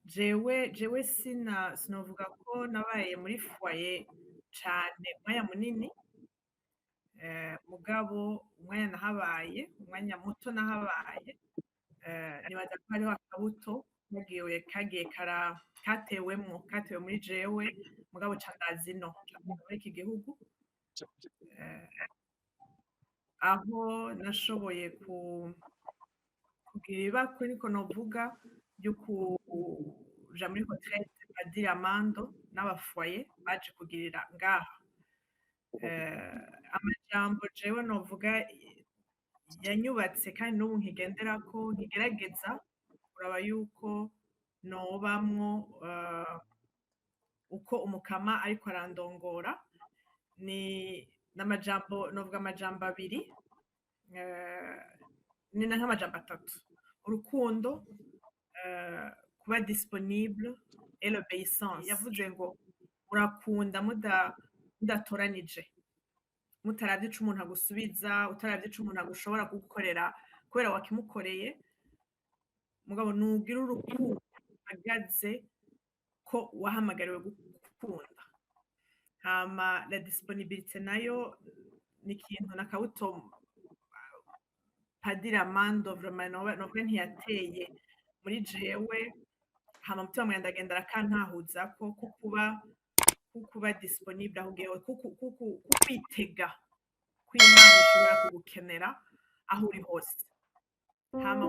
jewe sinovuga ko nabaye muri foyer cane umwanya munini, mugabo umwanya nahabaye, umwanya muto nahabaye, nibaza ko hariho akabuto kagiye katewe muri jewe, mugabo ca ndaza ino muri iki gihugu, aho nashoboye kugira ibakwe niko novuga ryo kuja muri retraite padiri Amando n'abafoyer baje kugirira ngaha. Amajambo jewe novuga yanyubatse kandi n'ubu nkigenderako, nkigerageza kuraba yuko nobamwo uko umukama ariko arandongora, ni n'amajambo novuga amajambo abiri, ni nk'amajambo atatu: urukundo, kuba disponible et l'obéissance. Yavuze ngo urakunda mudatoranije, mutaravye ico umuntu agusubiza, utaravye ico umuntu agushobora kugukorera kubera wakimukoreye, mugabo nugira urukundo uhagaze ko wahamagariwe gukunda. Hama la disponibilité nayo ni ikintu nakabuto padiri Amando vraiment novuga ntiyateye muri jewe, hama mutima mwanje ndagenda arakantahuzako kuba disponible aho ugiye, kukwitega ko Imana ishobora kugukenera aho uri hose. Hama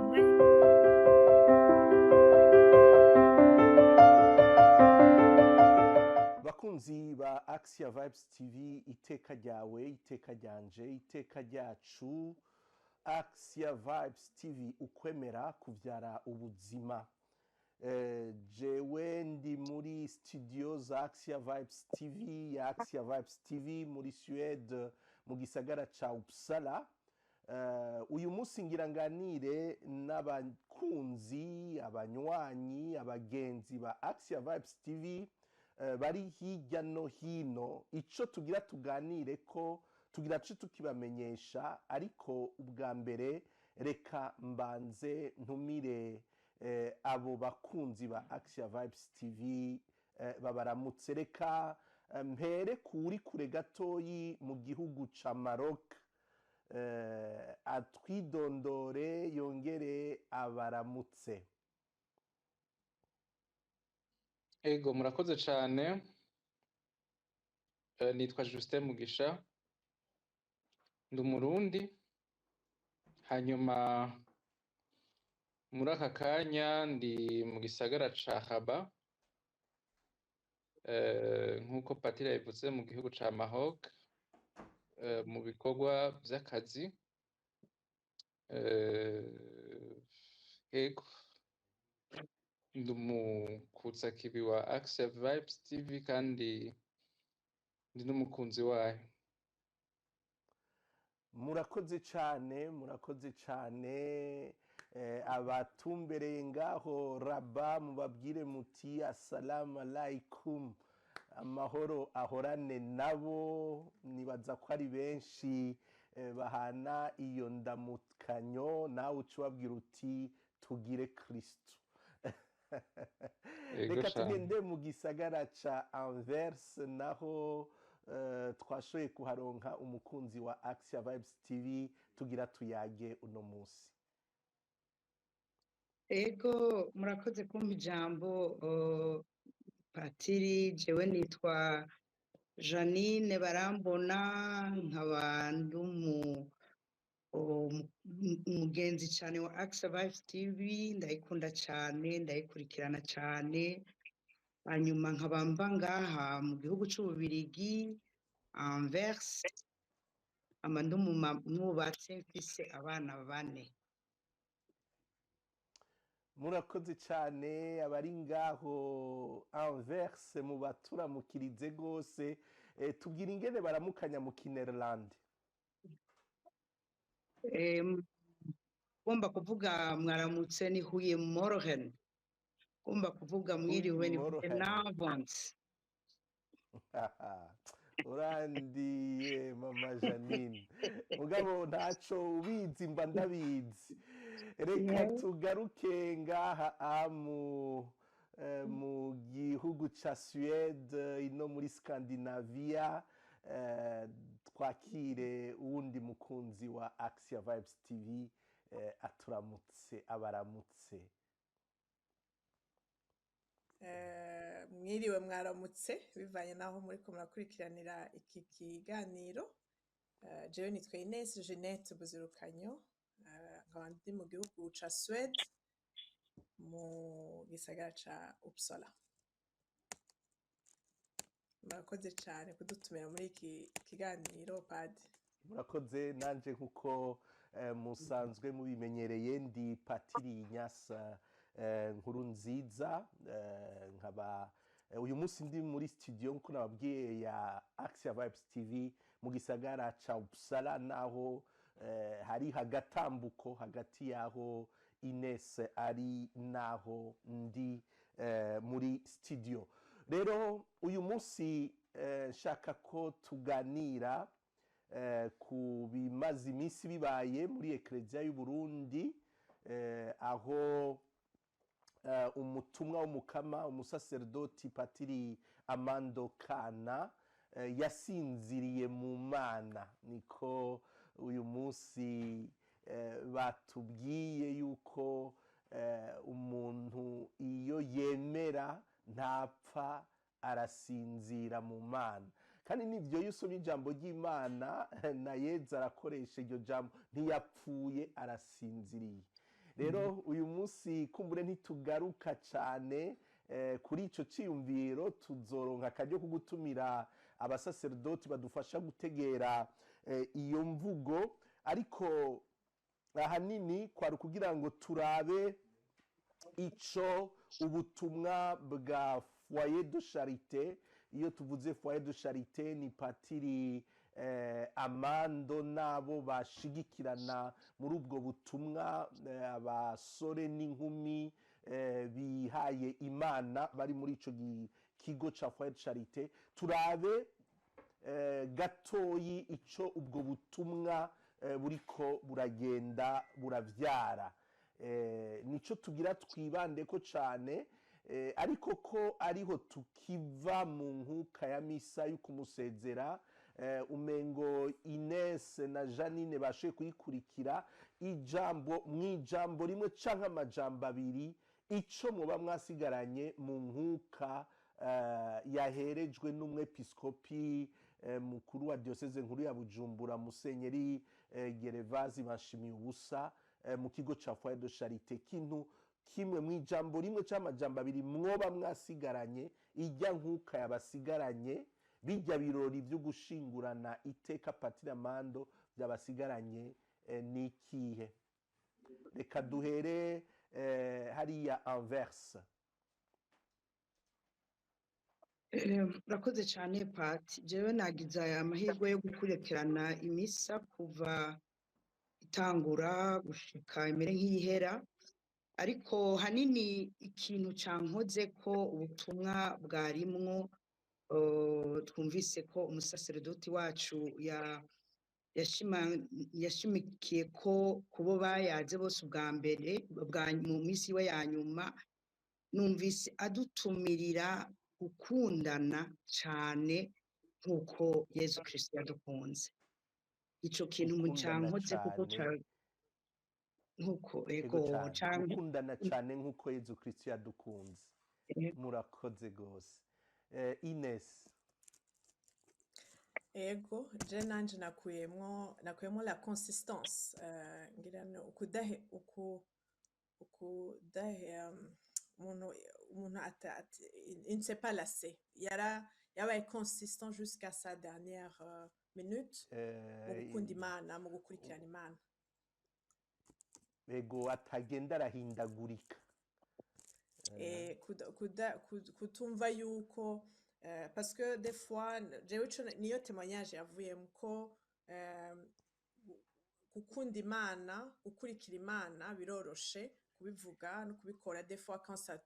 bakunzi ba Axia Vibes TV, iteka ryawe, iteka ryanje, iteka ryacu. Axia Vibes TV, ukwemera kuvyara ubuzima. Jewe ndi muri studio za Axia Vibes TV, ya Axia Vibes TV muri Suède, mu gisagara ca Uppsala. Uyu munsi ngira nganire n'abakunzi, abanywanyi, abagenzi ba Axia Vibes TV bari hirya no hino. Ico tugira tuganire ko tugira ce tukibamenyesha, ariko ubwa mbere reka mbanze ntumire abo bakunzi ba Axia Vibes TV babaramutse. Reka mpere kuri kure gatoyi mu gihugu ca Maroc, atwidondore yongere abaramutse. Ego murakoze cane, nitwa Justin Mugisha, ndi Umurundi, hanyuma muri aka kanya ndi mu gisagara ca Rabat, nk'uko Patiri yabivuze, mu gihugu ca Maroc, mu bikorwa vy'akazi. Ego ndi umukutsakibi wa Axia Vibes TV kandi ndi n'umukunzi wayo. Murakoze cane, murakoze cane. Abatumbereye ngaho Rabat mubabwire muti assalamu alaikum, amahoro ahorane nabo. Nibaza ko ari benshi bahana iyo ndamukanyo, nawe ucubabwira uti tugire Kristo. Reka tugende mu gisagara ca Anvers, naho twashoboye kuharonka umukunzi wa Axia Vibes TV tugira tuyage uno munsi. Ego murakoze kumpa ijambo Patiri. Jewe nitwa Janine Barambona, nkaba ndi umugenzi cyane wa Axia Vibes TV, ndayikunda cyane, ndayikurikirana cyane. Hanyuma nkaba mba ngaha mu gihugu c'Ububirigi, Anvers, ama ndi umwubatsi, mfise abana 4. Murakoze cyane abari ngaho Anvers, mu baturamukirize gose. Tubwira ingene baramukanya mu Kinyarwanda. Ugomba kuvuga mwaramutse ni huye morgen, ugomba kuvuga mwiriwe ni navons. Urandiye mama Janine, mugabo ntaco ubizi mba ndabizi. Reka tugaruke ngaha mu gihugu ca Suède ino muri Scandinavia twakire uwundi mukunzi wa Axia Vibes TV aturamutse abaramutse. Mwiriwe mwaramutse bivanye naho muri ko murakurikiranira iki kiganiro. Jewe nitwa Ines Jeanette Buzirukanyo, nkaba ndi mu gihugu ca Suède mu gisagara ca Uppsala. Murakoze cyane kudutumira muri iki kiganiro Padi. Murakoze nanje nkuko musanzwe mubimenyereye ndi Patiri Nyasa nkuru nziza, nkaba uyu munsi ndi muri studio nkuko nababwiye ya Axia Vibes TV mu gisagara ca Uppsala, naho hari hagatambuko hagati yaho Ines ari naho ndi muri studio. Rero uyu munsi nshaka ko tuganira ku bimaze iminsi bibaye muri Eklezia y'u Burundi, aho umutumwa w'umukama umusaserdoti Patiri Amando Kana yasinziriye mu Mana. Niko uyu munsi batubwiye yuko umuntu iyo yemera ntapfa arasinzira mu Mana, kandi nivyo yusomye ijambo ry'Imana na Yezu arakoresha iryo jambo, ntiyapfuye arasinziriye. Rero uyu munsi kumbure ntitugaruka cyane kuri ico ciyumviro, tuzoronka akaryo kugutumira abasaserdoti badufasha gutegera iyo mvugo, ariko ahanini kwari kugira ngo turabe ico ubutumwa bwa Foyer de Charité. Iyo tuvuze Foyer de Charité ni Patiri Amando nabo bashigikirana muri ubwo butumwa, abasore n'inkumi bihaye Imana bari muri ico kigo ca Foyer de Charité. Turabe gatoyi ico ubwo butumwa buriko buragenda buravyara, nico tugira twibandeko cane, ariko ko ariho tukiva mu nkuka ya misa yo kumusezera. Umengo Ines na Janine bashoboye kuyikurikira mw'ijambo rimwe canke amajambo abiri, ico muba mwasigaranye mu nkuka yaherejwe n'umwepiskopi mukuru wa diocese nkuru ya Bujumbura, Musenyeri Gervazi Banshimiyubusa, mu kigo ca Foyer de Charité. Kintu kimwe mw'ijambo rimwe c'amajambo abiri mwoba mwasigaranye, ijya nkuka yabasigaranye, bijya birori byo gushingurana iteka Patiri Amando byabasigaranye nikihe? Reka duhere hariya Anvers. Murakoze cyane Pati. Jewe nagize amahirwe yo gukurikirana imisa kuva itangura gushika imere nk'iyihera, ariko hanini ikintu cankoze ko ubutumwa bwarimwo, twumvise ko umusaserdoti wacu yashimikiye ko kubo bayaze bose ubwa mbere mu minsi iwe ya nyuma, numvise adutumirira gukundana cyane nk'uko Yezu Kristo yadukunze. Ico kintu mu cankoze kuko nk'uko gukundana cyane nk'uko Yezu Kristo yadukunze. Murakoze gose. Ines. Ego, je nanje nakuyemwo la consistance, ngira ukudahe umuntu il ne s'est pas lassé, yabaye consistant jusqu'à sa dernière minute mu gukunda Imana, mu gukurikirana Imana. Ego, atagenda arahindagurika. Kutumva yuko parce que des fois jewe niyo témoignage yavuyemo ko gukunda Imana, gukurikira Imana biroroshe kubivuga no kubikora, des fois quand ça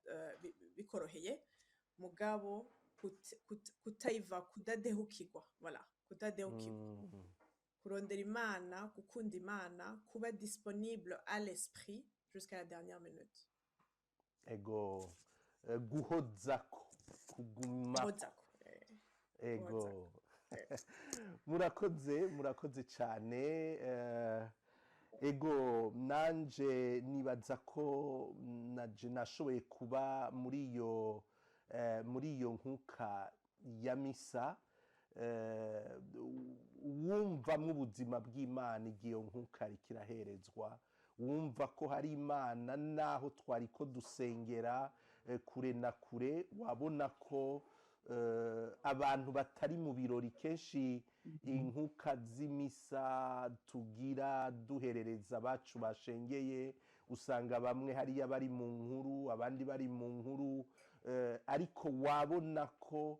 bikoroheye, mugabo kutayiva, kudadehukirwa, voilà, kudadehukirwa, kurondera Imana, gukunda Imana, kuba disponible à l'esprit jusqu'à la dernière minute. Ego, guhozako kuguma Guhozako, ego guhozako. murakoze cyane ego nanje nibaza ko naje nashoboye kuba muri iyo nkuka ya misa wumvamwo ubuzima bw'Imana igihe iyo nkuka ikiraherezwa wumva ko hari Imana naho twari ko dusengera kure na kure wabona ko abantu batari mu birori kenshi inkuka z'imisa tugira duherereza abacu bashengeye usanga bamwe hariya bari mu nkuru abandi bari mu nkuru ariko wabona ko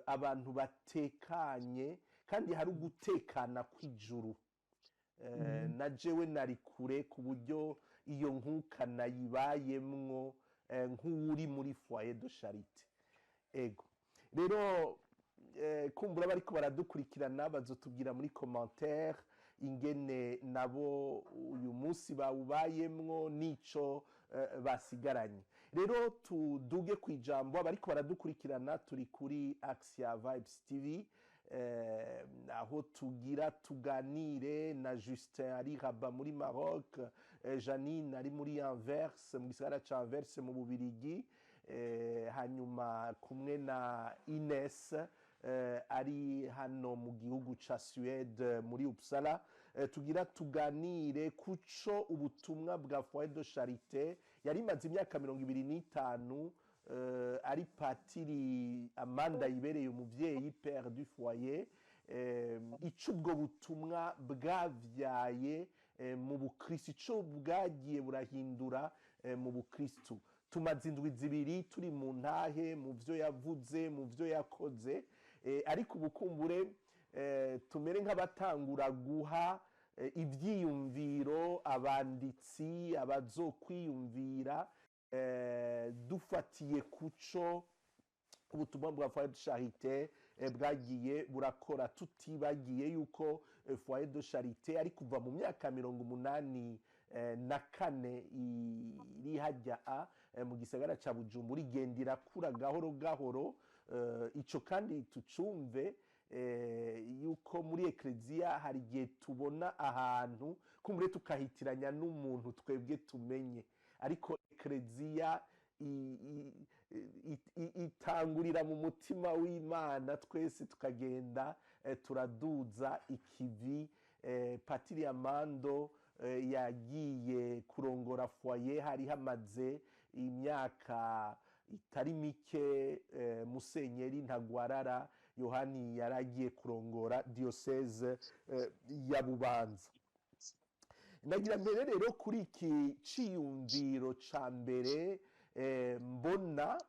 abantu batekanye kandi hari ugutekana kw'ijuru na jewe nari kure ku buryo iyo nkuka nayibayemwo nk'uri muri foyer de charité ego rero kumbura bariko baradukurikirana bazotubwira muri commentaire ingene nabo uyu munsi bawubayemwo nico basigaranye rero tuduge ku ijambo abariko baradukurikirana turi kuri Axia Vibes TV aho tugira tuganire na Justin ari Rabat muri Maroc Janine ari muri Anvers mu gisagara ca Anvers mu Bubirigi hanyuma kumwe na Ines ari hano mu gihugu ca Suède muri Uppsala tugira tuganire kuco ubutumwa bwa Foyer de Charité yari maze imyaka 25 ari patiri Amanda yibereye umuvyeyi père du foyer ico ubwo butumwa bwavyaye mu bukristo ico bwagiye burahindura mu bukristo tumaze indwi zibiri turi mu ntahe mu vyo yavuze mu vyo yakoze ariko ubukumbure tumere nk'abatangura guha ivyiyumviro abanditsi abazokwiyumvira dufatiye kuco ubutumwa bwa Foyer de Charité bwagiye burakora tutibagiye yuko Foyer de Charité ari kuva mu myaka 84 iri hajya mu gisagara ca Bujumbura igendera kura gahoro gahoro ico kandi tucumve yuko muri eklezia hari igihe tubona ahantu kumbure tukahitiranya n'umuntu twebwe tumenye ariko eklezia itangurira mu mutima w'Imana twese tukagenda turaduza ikivi patiri Amando yagiye kurongora foyer hari hamaze imyaka itari mike Musenyeri Ntagwarara Yohani yaragiye kurongora diocese ya Bubanza nagira mbere rero kuri iki ciyumviro ca mbere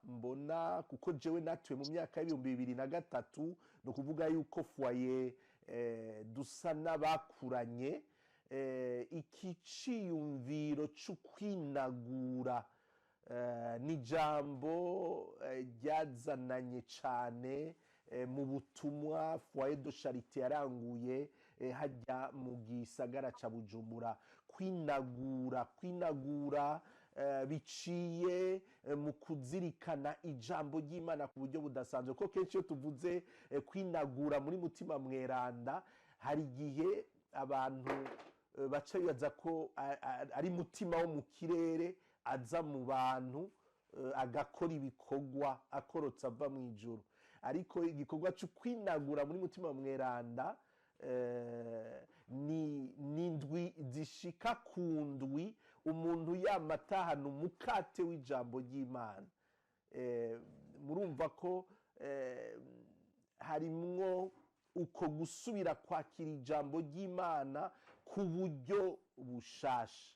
mbona kuko jewe natuye mu myaka y'2003 no kuvuga yuko foyer dusa n'abakuranye iki ciyumviro cyo kwinagura ni jambo ryazananye cane mu butumwa Foyer de Charité yaranguye hajya mu gisagara ca Bujumbura kwinagura biciye mu kuzirikana ijambo ry'Imana ku buryo budasanzwe ko kenshi iyo tuvuze kwinagura muri mutima mweranda hari igihe abantu baca bibaza ko ari mutima wo mu kirere aza mu bantu agakora ibikorwa akorotse ava mu ijuru ariko igikorwa cyo kwinagura muri mutima mweranda ni indwi zishika ku ndwi umuntu yamatahana umukate w'ijambo ry'Imana murumva ko harimwo uko gusubira kwakira ijambo ry'Imana ku buryo bushasha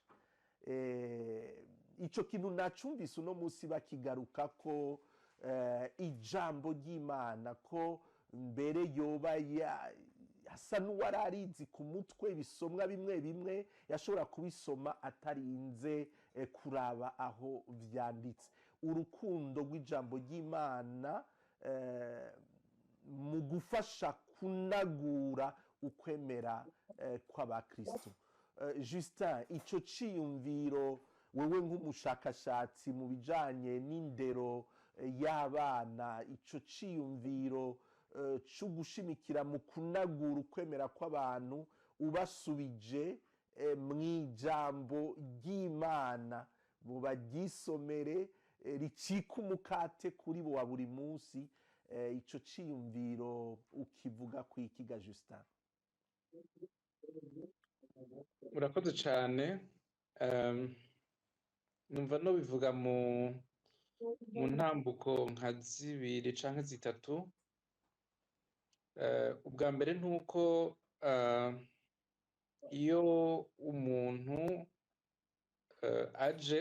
ico kintu nacumvise uno munsi bakigaruka ko ijambo ry'Imana ko mbere yoba asa n'uwararizi ku mutwe bisomwa bimwe bimwe yashobora kubisoma atarinze kuraba aho vyanditse urukundo rw'ijambo ry'Imana mu gufasha kunagura ukwemera kw'abakristo Justin ico ciyumviro wewe nk'umushakashatsi mu bijanye n'indero y'abana ico ciyumviro cyo gushimikira mu kunagura ukwemera kw'abantu ubasubije mw'ijambo ry'Imana baryisomere ricika umukate kuri bo wa buri munsi. Ico ciyumviro ukivuga kwikiga Justin? Urakoze cyane. Numva no bivuga mu ntambuko nka zibiri canke zitatu. Ubwa mbere ntuko iyo umuntu aje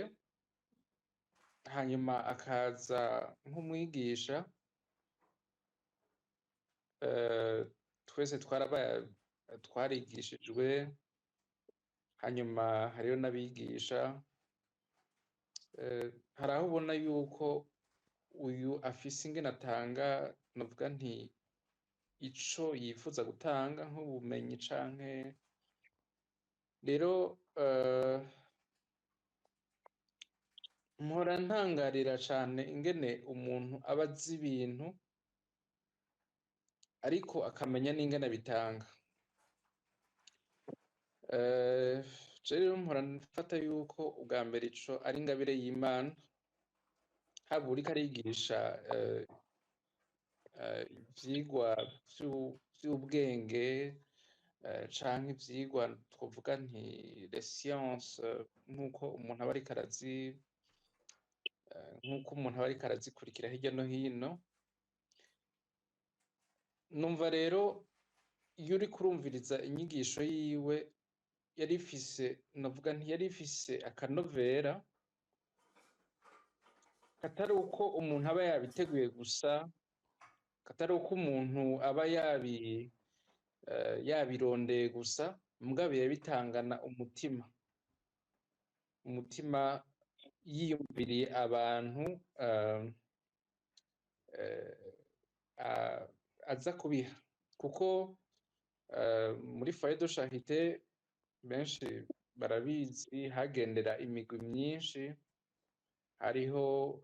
hanyuma akaza nk'umwigisha, twese twarigishijwe, hanyuma hariyo n'abigisha. Hari aho ubona yuko uyu afise ingene atanga, navuga nti ico yifuza gutanga nk'ubumenyi canke rero mpora ntangarira cane ingene umuntu aba azi ibintu ariko akamenya n'ingene abitanga. Rero mpora mfata yuko ubwa mbere ico ari ingabire y'Imana, haba uriko arigisha ivyigwa vy'ubwenge canke ivyigwa twovuga nti les sciences, nk'uko umuntu aba ariko arazikurikira hirya no hino. Numva rero iyo uriko urumviriza inyigisho yiwe yari ifise akanovera katari uko umuntu aba yabiteguye gusa, katari uko umuntu aba yabirondeye gusa, mugabo yabitangana umutima yiyumviriye abantu aza kubiha. Kuko muri foyer de charité benshi barabizi, hagendera imigwi myinshi. Hariho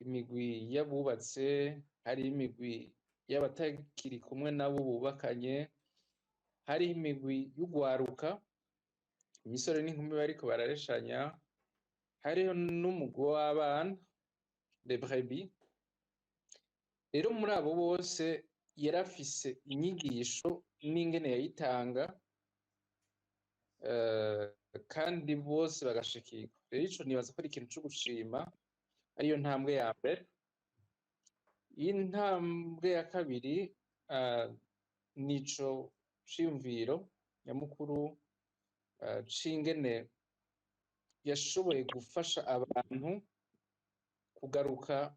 imigwi y'abubatse, hari imigwi y'abatakiri kumwe nabo bubakanye, hari imigwi y'ugwaruka, imisore n'inkumi bariko barareshanya, hariho n'umugwi w'abana les brebis. Rero muri abo bose yarafise inyigisho n'ingene yayitanga, kandi bose bagashikirwa. Rero ico nibaza ko ari ikintu co gushima, ariyo ntambwe ya mbere. Intambwe ya kabiri nico ciyumviro nyamukuru c'ingene yashoboye gufasha abantu kugaruka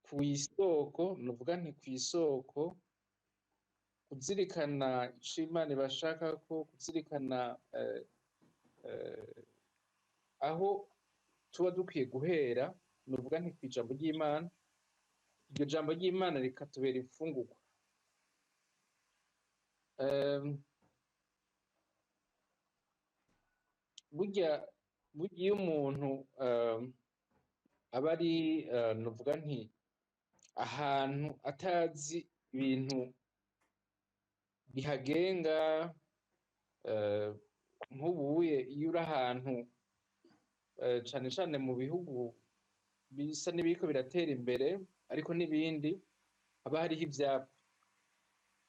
kw'isoko, nuvuga nti kw'isoko, kuzirikana ico Imana ibashakako, kuzirikana aho tuba dukwiye guhera, nuvuga nti kw'ijambo ry'Imana. Iryo jambo ry'Imana rikatubera imfungurwa. Burya iyo umuntu aba ari nuvuga nti ahantu atazi ibintu bihagenga, nk'ubuye iyo uri ahantu cane cane mu bihugu bisa n'ibiriko biratera imbere ariko n'ibindi, haba hariho ivyapa.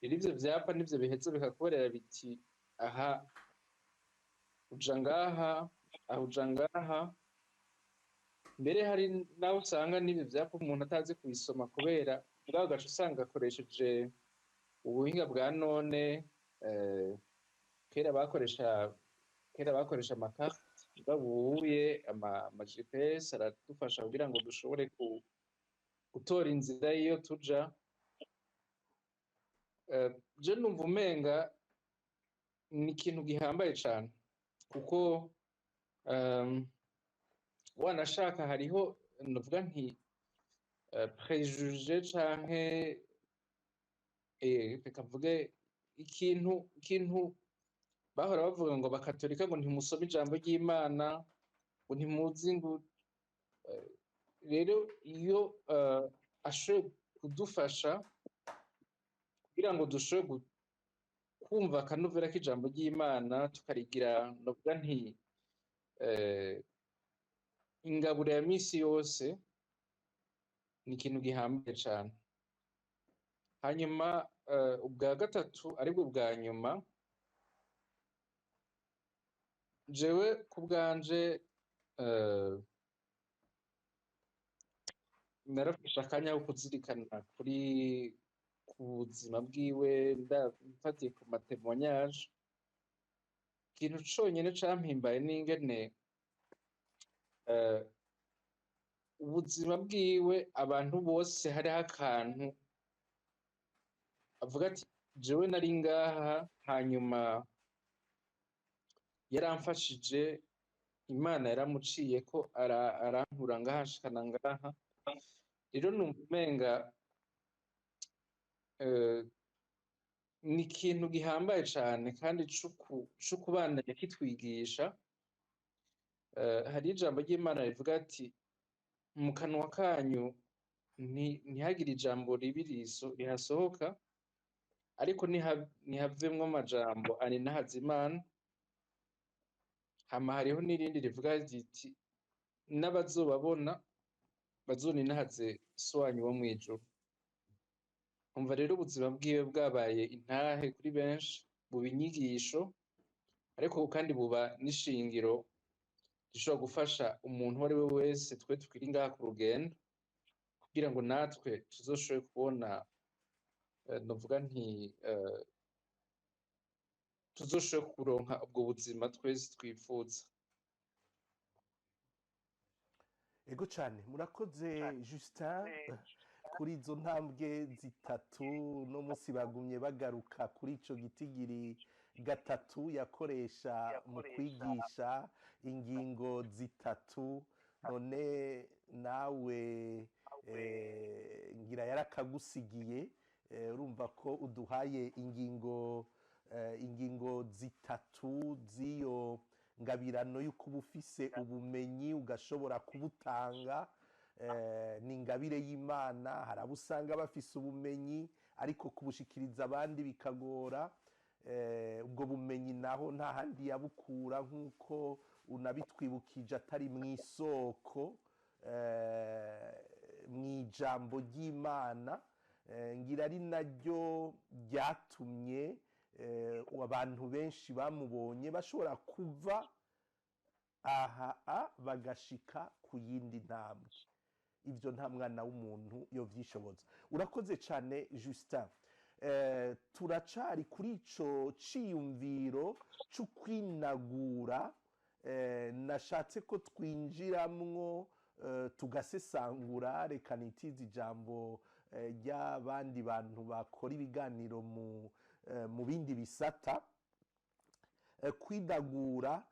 Rero ivyo vyapa nivyo biheza bikakubarira biti aha uja ngaha, aha uja ngaha. Mbere hari naho usanga n'ivyo vyapa umuntu atazi kubisoma, kubera mugabo ugaca usanga akoresheje ubuhinga bwa none. Kera bakoresha amakarte, mugabo ubuye ama GPS aradufasha kugira ngo dushobore gutora inzira iyo tuja. Je numva umenga ni ikintu gihambaye cane, kuko wanashaka hariho novuga nti préjugé canke reka mvuge ikintu bahora bavuga ngo abakatolika ngo ntimusome ijambo ry'Imana, ngo ntimuzi ngo rero iyo ashoboye kudufasha kugira ngo dushobore kumva akanovera k'ijambo ry'Imana tukarigira novuga nti ingaburo ya misi yose ni ikintu gihambaye cane. Hanyuma ubwa gatatu aribwo bwa nyuma, jewe ku bwanje narafashe akanya ko kuzirikana ku buzima bwiwe mfatiye ku matemoignage. Ikintu conyene campimbaye n'ingene ubuzima bwiwe abantu bose hariho akantu avuga ati jewe nari ngaha hanyuma yaramfashije, Imana yaramuciye ko arankura ngaha nshikana ngaha. Rero numva umenga ni ikintu gihambaye cane kandi co kubandanya kitwigisha. Hari ijambo ry'Imana rivuga ati mu kanwa kanyu ntihagire ijambo ribi rihasohoka, ariko ntihavemwo amajambo aninahaza Imana. Hama hariho n'irindi rivuga riti n'abazobabona bazoninahaze so wanyu wo mw'ijuru. Umva rero ubuzima bwiwe bwabaye intahe kuri benshi, buba inyigisho, ariko kandi buba n'ishingiro rishobora gufasha umuntu uwo ari we wese twe tukiri ngaha ku rugendo, kugira ngo natwe tuzoshobore kubona novuga nti tuzoshobore kuronka ubwo buzima twese twifuza. Ego cane murakoze Justin kuri izo ntambwe zitatu. No musi bagumye bagaruka kuri ico gitigiri gatatu yakoresha mu kwigisha ingingo zitatu. None nawe ngira yarakagusigiye, urumva ko uduhaye ingingo zitatu z'iyo ngabirano y'uko uba ufise ubumenyi ugashobora kubutanga. Ni ingabire y'Imana. Hari abo usanga bafise ubumenyi ariko kubushikiriza abandi bikagora. Ubwo bumenyi naho nta handi yabukura nk'uko unabitwibukije atari mu isoko, mu ijambo ry'Imana. Ngira ari naryo ryatumye abantu benshi bamubonye bashobora kuva aha bagashika ku yindi ntambwe. Ivyo nta mwana w'umuntu yovyishoboza. Urakoze cane Justin. Turacari kuri ico ciyumviro c'ukwinagura. Nashatse ko twinjiramwo tugasesangura. Reka nitize ijambo ry'abandi bantu bakora ibiganiro mu bindi bisata. Kwinagura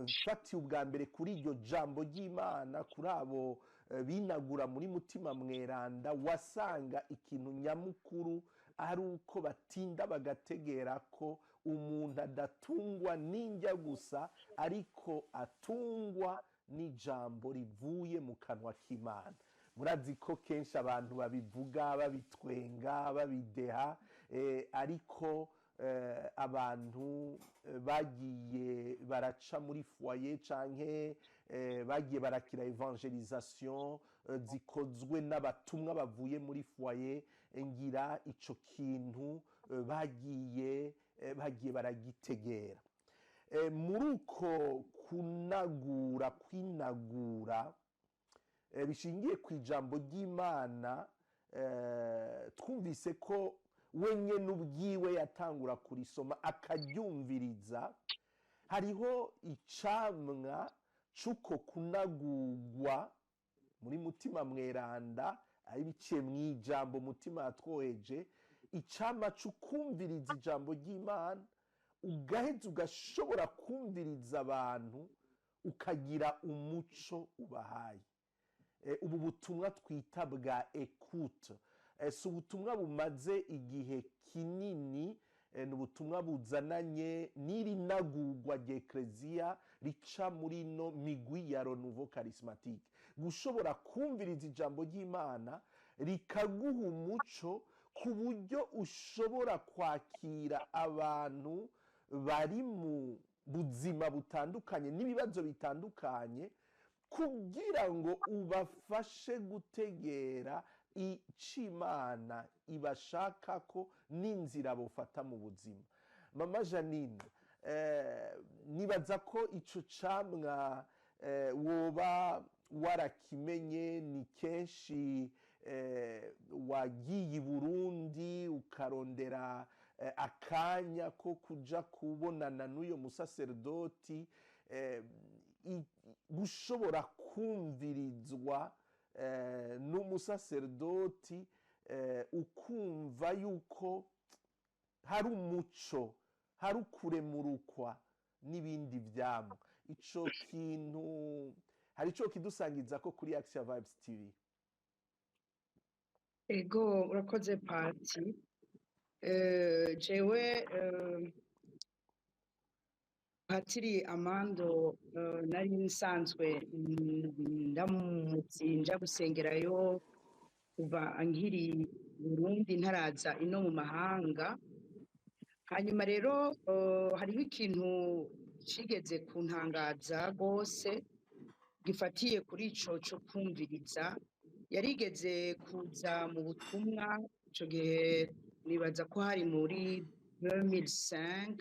mfatiye ubwa mbere kuri iryo jambo ry'Imana, kuri abo binagura muri Mutima Mweranda, wasanga ikintu nyamukuru ari uko batinda bagategera ko umuntu adatungwa n'indya gusa, ariko atungwa n'ijambo rivuye mu kanwa k'Imana. Murazi ko kenshi abantu babivuga babitwenga babideha, ariko abantu bagiye baraca muri foyer canke bagiye barakira evangelisation zikozwe n'abatumwa bavuye muri foyer, ngira ico kintu bagiye baragitegera. Muri uko kwinagura bishingiye ku ijambo ry'Imana, twumvise ko wenye n'ubwiwe yatangura kurisoma akaryumviriza. Hariho icamwa c'uko kunagurwa muri Mutima Mweranda, ari biciye mw'ijambo Mutima yatwoheje, icamwa c'ukumviriza ijambo ry'Imana, ugaheza ugashobora kumviriza abantu, ukagira umuco ubahaye. Ubu butumwa twita bwa écoute, si ubutumwa bumaze igihe kinini, ni ubutumwa buzananye n'iri nagurwa ry'Ekleziya rica muri no migwi ya renouveau charismatique gushobora kumviriza ijambo ry'Imana rikaguha umuco ku buryo ushobora kwakira abantu bari mu buzima butandukanye n'ibibazo bitandukanye kugira ngo ubafashe gutegera icimana ibashaka ko n'inzira bufata mu buzima. Mama Janine, nibaza ko ico camwa woba warakimenye ni kenshi wagiye i Burundi ukarondera akanya ko kuja kubonana n'uyo musaserdoti gushobora kumvirizwa n'umusaserdoti ukumva yuko hari umuco hari ukuremurukwa n'ibindi vyamwa ico kintu hari ico kidusangiza ko kuri Action Vibes TV. Ego urakoze Pati. Jewe Patiri Amando nari nsanzwe ndamutsinja gusengerayo kuva ankiri Burundi ntaraza ino mu mahanga. Hanyuma rero hariho ikintu cigeze kuntangaza rwose gifatiye kuri ico cyo kumviriza. Yarigeze kuza mu butumwa ico gihe nibaza ko hari muri 2005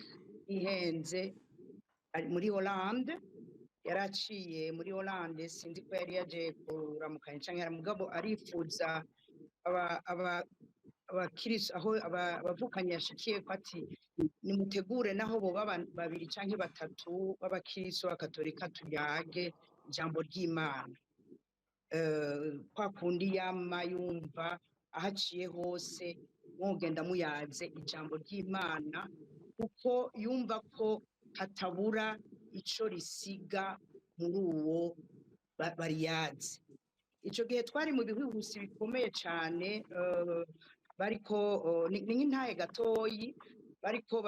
ihenze muri Hollande, yaraciye muri Hollande, sinzi ko yari yaje kuramukanya canke mugabo arifuza abakirisu aho abavukanye yashikiye ko ati nimutegure naho bo babiri canke batatu b'abakirisu bakatolika tuyage ijambo ry'Imana. Kwa kundi yama yumva ahaciye hose mwogenda muyaze ijambo ry'Imana kuko yumva ko hatabura ico risiga muri uwo bariyazi. Ico gihe twari mu bihuhusi bikomeye cane, bariko ni nk'intahe gatoyi bariko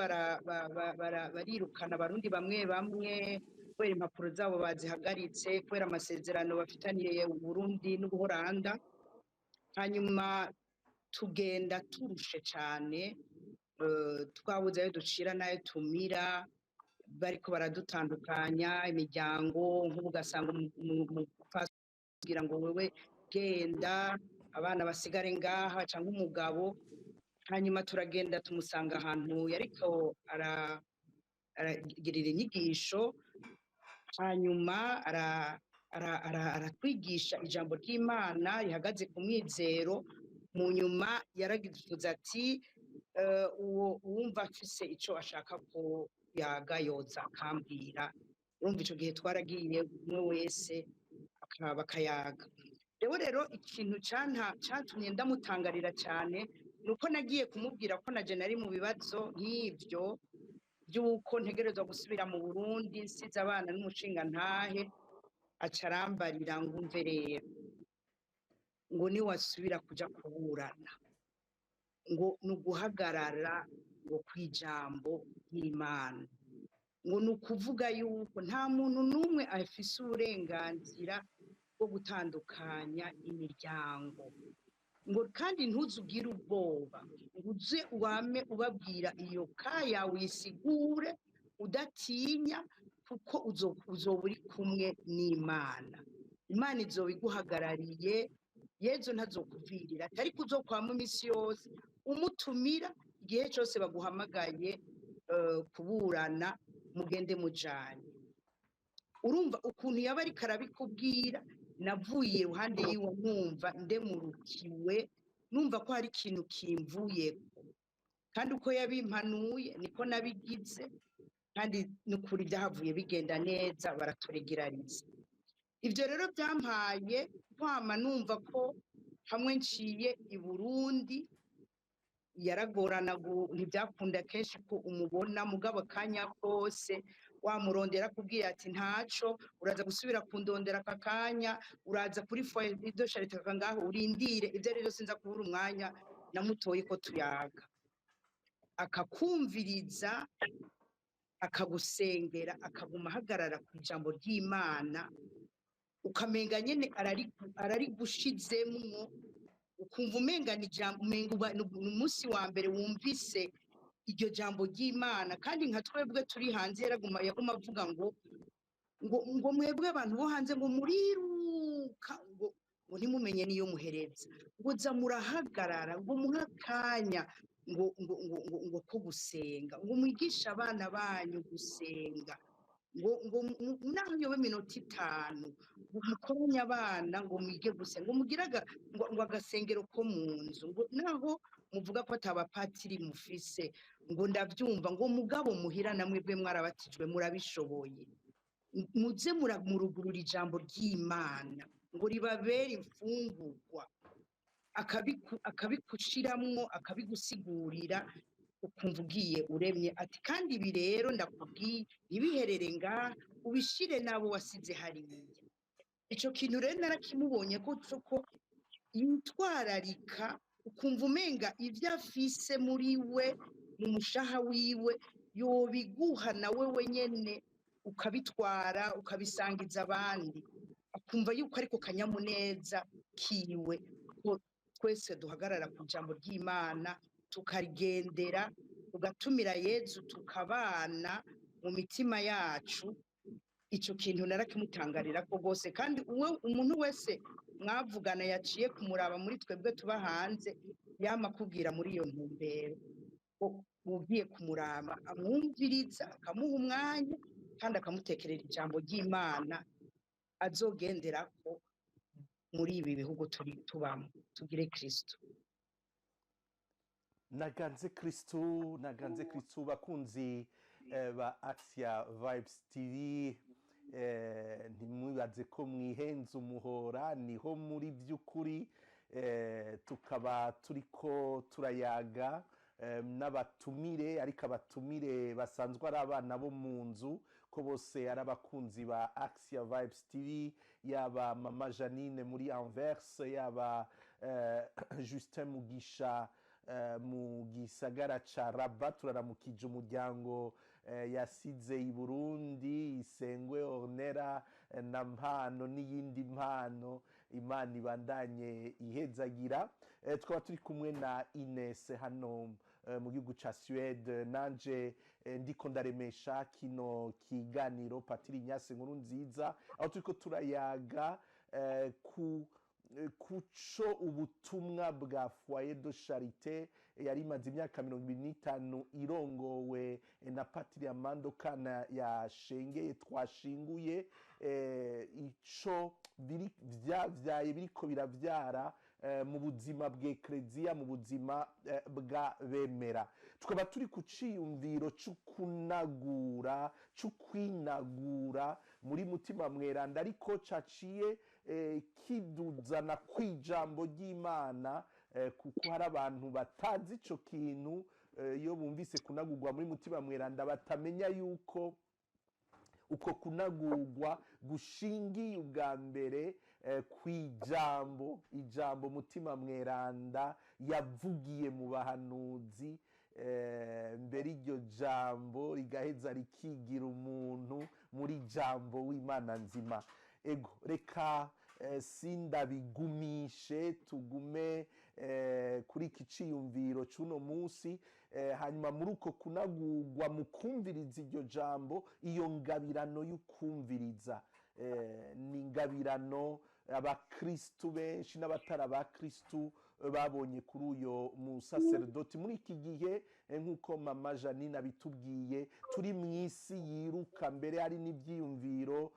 barirukana abarundi bamwe bamwe kubera impapuro zabo bazihagaritse kubera amasezerano bafitaniye Burundi n'Ubuholanda. Hanyuma tugenda turushe cane, twabuze ayo ducira nayo tumira, bariko baradutandukanya imiryango, nk'ubu ugasanga kugira ngo wewe genda abana basigare ngaha canke umugabo. Hanyuma turagenda tumusanga ahantu yariko aragirira inyigisho, hanyuma aratwigisha ijambo ry'Imana rihagaze ku mwizero. Mu nyuma yaragivuze ati uwumva afise ico ashaka ko yaga yoza akambwira. Urumva ico gihe twaragiye umwe wese bakayaga. Rero ikintu catumye ndamutangarira cyane nuko nagiye kumubwira ko naje nari mu bibazo nk'ivyo by'uko ntegerezwa gusubira mu Burundi nsize abana n'umushinga ntahe. Acarambarira ngo umve rero ngo niwasubira kuja kuburana ngo nuguhagarara ngo kwijambo ry'Imana, ngo nukuvuga yuko nta muntu numwe afise uburenganzira bwo gutandukanya imiryango, ngo kandi ntuzugire ubwoba, ngo uze wame ubabwira iyo kaya wisigure udatinya kuko uzoba uri kumwe n'Imana. Imana izoba iguhagarariye, Yezu ntazokuvirira, ariko uzokwama imisi yose umutumira igihe cyose baguhamagaye kuburana mugende mujanye. Urumva ukuntu yaba ariko arabikubwira, navuye iruhande yiwe nkumva ndemurukiwe, numva ko hari ikintu kimvuyeko, kandi uko yabimpanuye niko nabigize, kandi n'ukuri byahavuye bigenda neza, baraturegerariza. Ivyo rero byampaye kwama numva ko hamwe nciye i Burundi yaragorana, ntibyakunda kenshi ko umubona, mugabo kanya kose wamurondera kubwira ati ntaco, uraza gusubira kundondera aka kanya, uraza kuri foyer de charité ngaho urindire. Ivyo rero sinza kubura umwanya namutoye ko tuyaga, akakumviriza akagusengera akaguma ahagarara ku ijambo ry'Imana ukamenga nyene ararigushizemwo ukumva umenga ni ijambo umenga ni umunsi wa mbere wumvise iryo jambo ry'Imana kandi nka twebwe turi hanze yaguma avuga ngo mwebwe abantu bo hanze ngo muriruka ngo ntimumenye niyo muhereza ngo za murahagarara ngo muhakanya ngo ko gusenga ngo mwigisha abana banyu gusenga ngo naho yobe minota 5 ngo mukoranye abana ngo mwige gusenga ngo mugiraga ngo agasengero ko mu nzu ngo naho muvuga ko atabapatiri mufise ngo ndavyumva ngo mugabo muhira namwe bwe mwarabatijwe murabishoboye muze murugurura ijambo ry'Imana ngo ribabere imfungurwa akabikushyiramwo akabigusigurira ukumva ugiye uremye ati kandi ibi rero ndakubwiye ntibiherere ngaha ubishire n'abo wasize hariya icyo kintu rero narakimubonye ko yitwararika ukumva umenga ibyo afise muri we mu mushaha wiwe yobiguha nawe wenyene ukabitwara ukabisangiza abandi akumva yuko ariko kanyamuneza kiwe ko twese duhagarara ku ijambo ry'Imana tukarigendera tugatumira Yezu tukabana mu mitima yacu icyo kintu narakimutangarira ko gose kandi umuntu wese mwavugana yaciye kumuraba muri twebwe tuba hanze yama kubwira muri iyo ntumbero ugiye kumuraba amwumviriza akamuha umwanya kandi akamutekerera ijambo ry'Imana azogenderako muri ibi bihugu tubamo tugire Kristo. naganze Kristo bakunzi ba Axia Vibes TV ntimwibaze ko mwihenze umuhora niho muri by'ukuri tukaba turiko turayaga n'abatumire ariko abatumire basanzwe ari abana bo mu nzu ko bose ari abakunzi ba Axia Vibes TV yaba Mama Janine muri Anvers yaba Justin Mugisha mu gisagara ca Rabat turaramukije umuryango yasize i Burundi Isengwe Ornera na Mpano n'iyindi mpano Imana ibandanye ihezagira twaba turi kumwe na Ines hano mu gihugu ca Suède nanje ndiko ndaremesha kino kiganiro Patiri Ignace Nkuru Nziza aho turiko turayaga kuco ubutumwa bwa Foyer de Charité yari imaze imyaka 25 irongowe na Patiri Amando Kana yashengeye twashinguye ico vyaye biriko biravyara mu buzima bw'Eklezia mu buzima bwa bemera tukaba turi ku ciyumviro c'ukunagura c'ukwinagura muri mutima mweranda ariko caciye kiduzana kwijambo ry'Imana kuko hari abantu batazi ico kintu iyo bumvise kunagurwa muri mutima mweranda batamenya yuko uko kunagurwa gushingiye ubwa mbere ijambo mutima mweranda yavugiye mu bahanuzi mbere iryo jambo rigaheza rikigira umuntu muri jambo w'Imana nzima ego reka sindabigumishe tugume kuri iki ciyumviro c'uno munsi hanyuma muri uko kunagurwa mu kumviriza iryo jambo iyo ngabirano y'ukumviriza ni ingabirano abakristu benshi n'abatari abakristu babonye kuri uyo musaserdoti muri iki gihe nk'uko Mama Janine abitubwiye turi mu isi yiruka mbere hari n'ibyiyumviro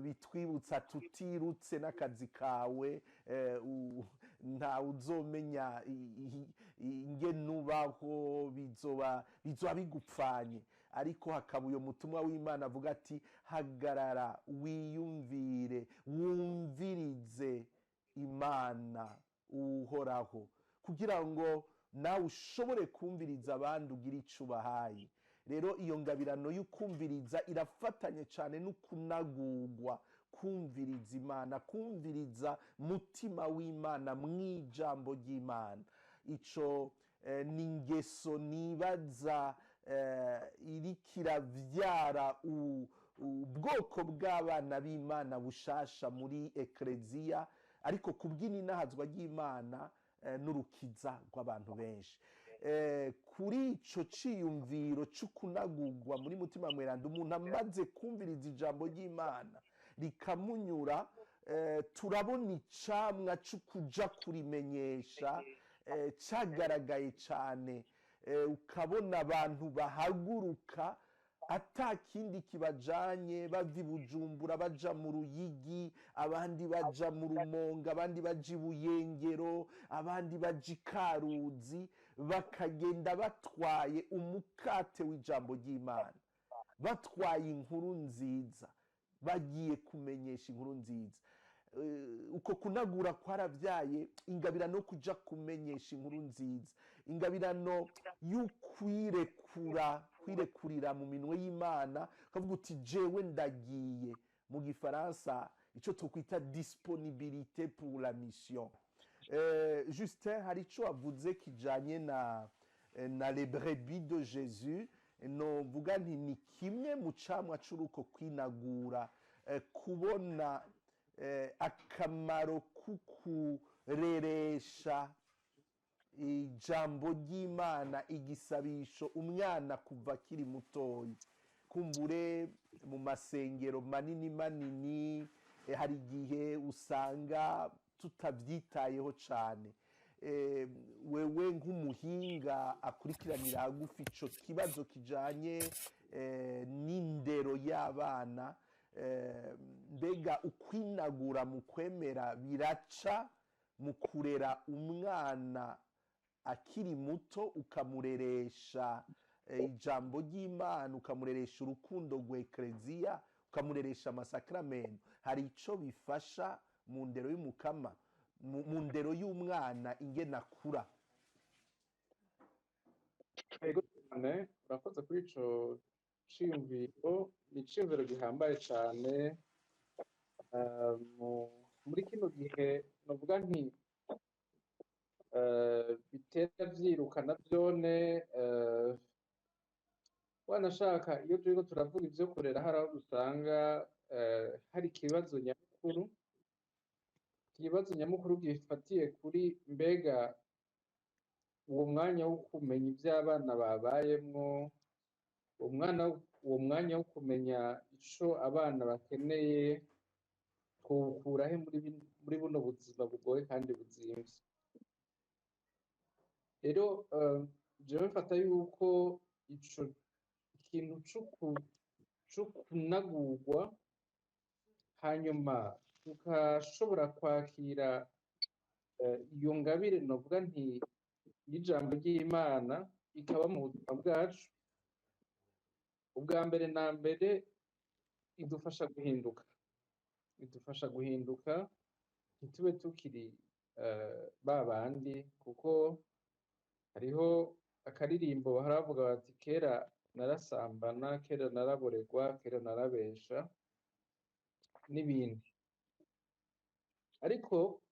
bitwibutsa tutirutse n'akazi kawe nta uzomenya ingene ubaho bizoba bigupfanye ariko hakaba uyo mutumwa w'Imana avuga ati hagarara wiyumvire wumvirize Imana uhoraho kugira ngo nawe ushobore kumviriza abandi ugira ico ubahaye rero iyo ngabirano y'ukumviriza irafatanye cyane n'ukunagurwa kumviriza Imana kumviriza mutima w'Imana mw'ijambo ry'Imana ico ni ingeso nibaza iriko iravyara ubwoko bw'abana b'Imana bushasha muri ekleziya, ariko kubw'ininahazwa ry'Imana n'urukiza rw'abantu benshi. Kuri ico ciyumviro c'ukunagurwa muri mutima mweranda, umuntu amaze kumviriza ijambo ry'Imana rikamunyura, turabona icamwa c'ukuja kurimenyesha cagaragaye cane. Ukabona abantu bahaguruka ata kindi kibajanye, bava i Bujumbura baja mu Ruyigi, abandi baja mu Rumonge, abandi baja i Buyengero, abandi baja i Karuzi, bakagenda batwaye umukate w'ijambo ry'Imana, batwaye inkuru nziza, bagiye kumenyesha inkuru nziza. Uko kunagura kwaravyaye ingabirano yo kuja kumenyesha inkuru nziza, ingabirano y'ukwirekurira mu minwe y'Imana, ukavuga uti jewe ndagiye, mu gifaransa ico twokwita disponibilité pour la mission. Justin, hari ico wavuze kijanye na les brebis de Jésus, novuga nti ni kimwe mu camwa c'uruko kwinagura, kubona akamaro kukureresha ijambo ry'Imana, igisabisho umwana kuva akiri mutoyi. Kumbure mu masengero manini manini hari igihe usanga tutavyitayeho cane. Wewe nk'umuhinga akurikiranira hagufi ico kibazo kijanye n'indero y'abana, mbega ukwinagura mu kwemera biraca mu kurera umwana akiri muto, ukamureresha ijambo ry'Imana, ukamureresha urukundo rw'ekleziya, ukamureresha amasakramentu. Hari ico bifasha mu ndero y'umukama, mu ndero y'umwana ingene akura? Yego cyane, urakoze kuri ico ciyumviro. Ni iciyumviro gihambaye cane muri kino gihe, novuga nti bitera vyiruka na vyone. Wanashaka iyo turiko turavuga ivyo kurera, hari aho dusanga hari ikibazo nyamukuru. Ikibazo nyamukuru gifatiye kuri mbega uwo mwanya wo kumenya ivyo abana babayemwo, uwo mwanya wo kumenya ico abana bakeneye, twokurahe muri buno buzima bugoye kandi buzimvye. Rero jewe mfata yuko ico ikintu co kunagurwa, hanyuma tukashobora kwakira iyo ngabire, novuga nti y'ijambo ry'Imana ikaba mu buzima bwacu. Ubwa mbere na mbere idufasha guhinduka, ntitube tukiri ba bandi, kuko hariho akaririmbo baravuga bati kera narasambana, kera naraboregwa, kera narabesha n'ibindi. Ariko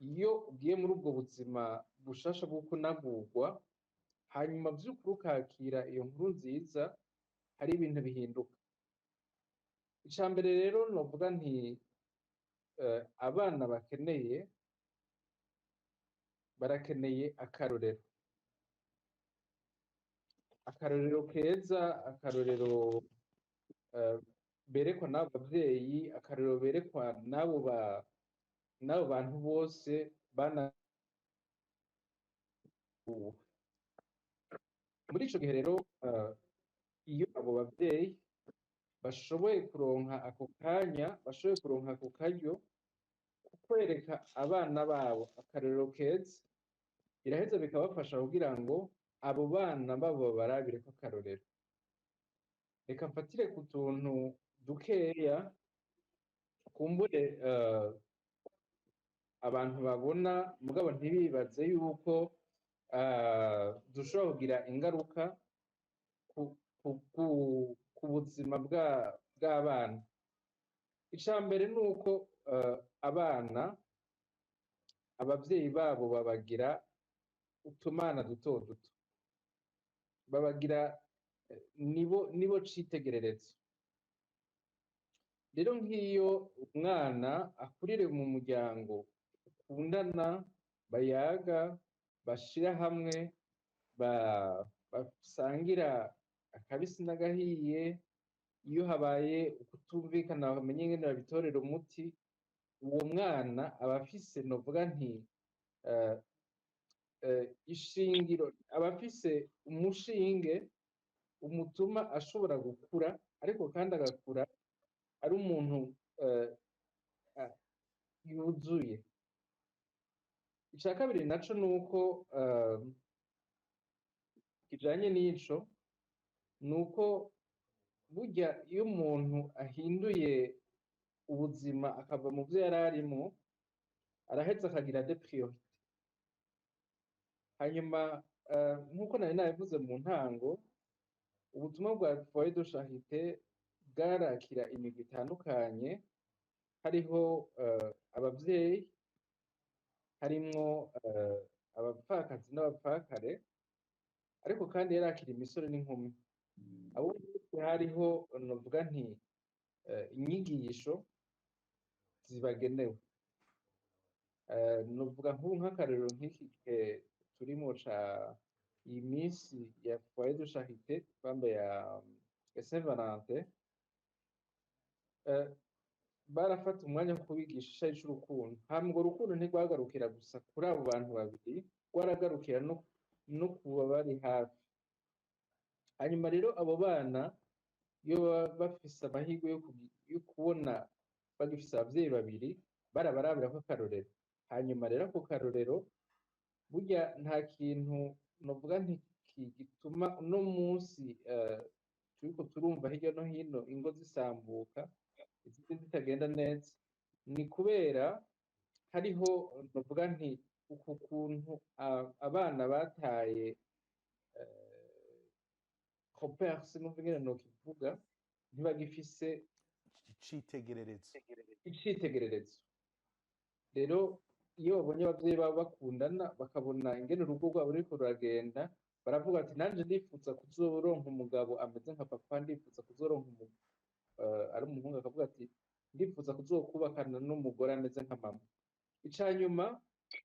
iyo ugiye muri ubwo buzima bushasha bwo kunagurwa, hanyuma vy'ukuri ukakira iyo nkuru nziza, hari ibintu bihinduka. Ica mbere rero novuga nti abana barakeneye akarorero keza, akarorero berekwa n'abo bavyeyi, akarorero berekwa n'abo bantu bose muri ico gihe. Rero iyo abo bavyeyi bashoboye kuronka ako kanya, bashoboye kuronka ako karyo kukwereka abana babo akarorero keza, biraheza bikabafasha kugira ngo abo bana babo barabireko akarorero. Reka mfatire ku tuntu dukeya kumbure abantu babona, mugabo ntibibaze yuko dushobora kugira ingaruka ku buzima bw'abana. Ica mbere ni uko abana, abavyeyi babo babagira utumana duto duto, babagira nibo citegererezo. Rero nk'iyo umwana akurire mu muryango ukundana, bayaga, bashira hamwe, basangira akabisi n'agahiye, iyo habaye ukutumvikana bamenye ingene babitorera umuti, uwo mwana aba afise novuga nti ishingiro, aba afise umushinge umutuma ashobora gukura, ariko kandi agakura ari umuntu yuzuye. Ica kabiri naco nuko kijanye n'ico, nuko burya iyo umuntu ahinduye ubuzima akava mu vyo yari arimwo, araheza akagira des priorités. Hanyuma nk'uko nari nabivuze mu ntango, ubutumwa bwa foyer de charité bwarakira imigwi itandukanye, hariho abavyeyi, harimwo abapfakazi n'abapfakare, ariko kandi yarakira imisore n'inkumi. Abo bose hariho novuga nti inyigisho zibagenewe. Novuga nk'ubu nk'akarorero nk'iki gihe turimo ca iyi minsi ya foyer de charité bambe ya Saint Valentin, barafata umwanya wo kubigisha icari c'urukundo. Hama urwo rukundo ntirwagarukira gusa kuri abo bantu babiri, rwaragarukira no kuba bari hafi. Hanyuma rero abo bana iyo baba bafise amahirwe yo kubona bagifise abavyeyi babiri, barabarabirako akarorero. Hanyuma rero ako karorero burya nta kintu novuga nti gituma uno munsi turiko turumva hirya no hino ingo zisambuka, izindi zitagenda neza, ni kubera hariho novuga nti uku kuntu abana bataye repère, sinumva ingene nokivuga, ntibagifise icitegererezo. Rero iyo babonye abavyeyi babo bakundana, bakabona ingene urugo rwabo ruriko ruragenda, baravuga ati nanje ndifuza kuzoronka umugabo ameze nka papa, ndifuza kuzoronka ari umuhungu akavuga ati ndifuza kuzokubakana n'umugore ameze nka mama. Icanyuma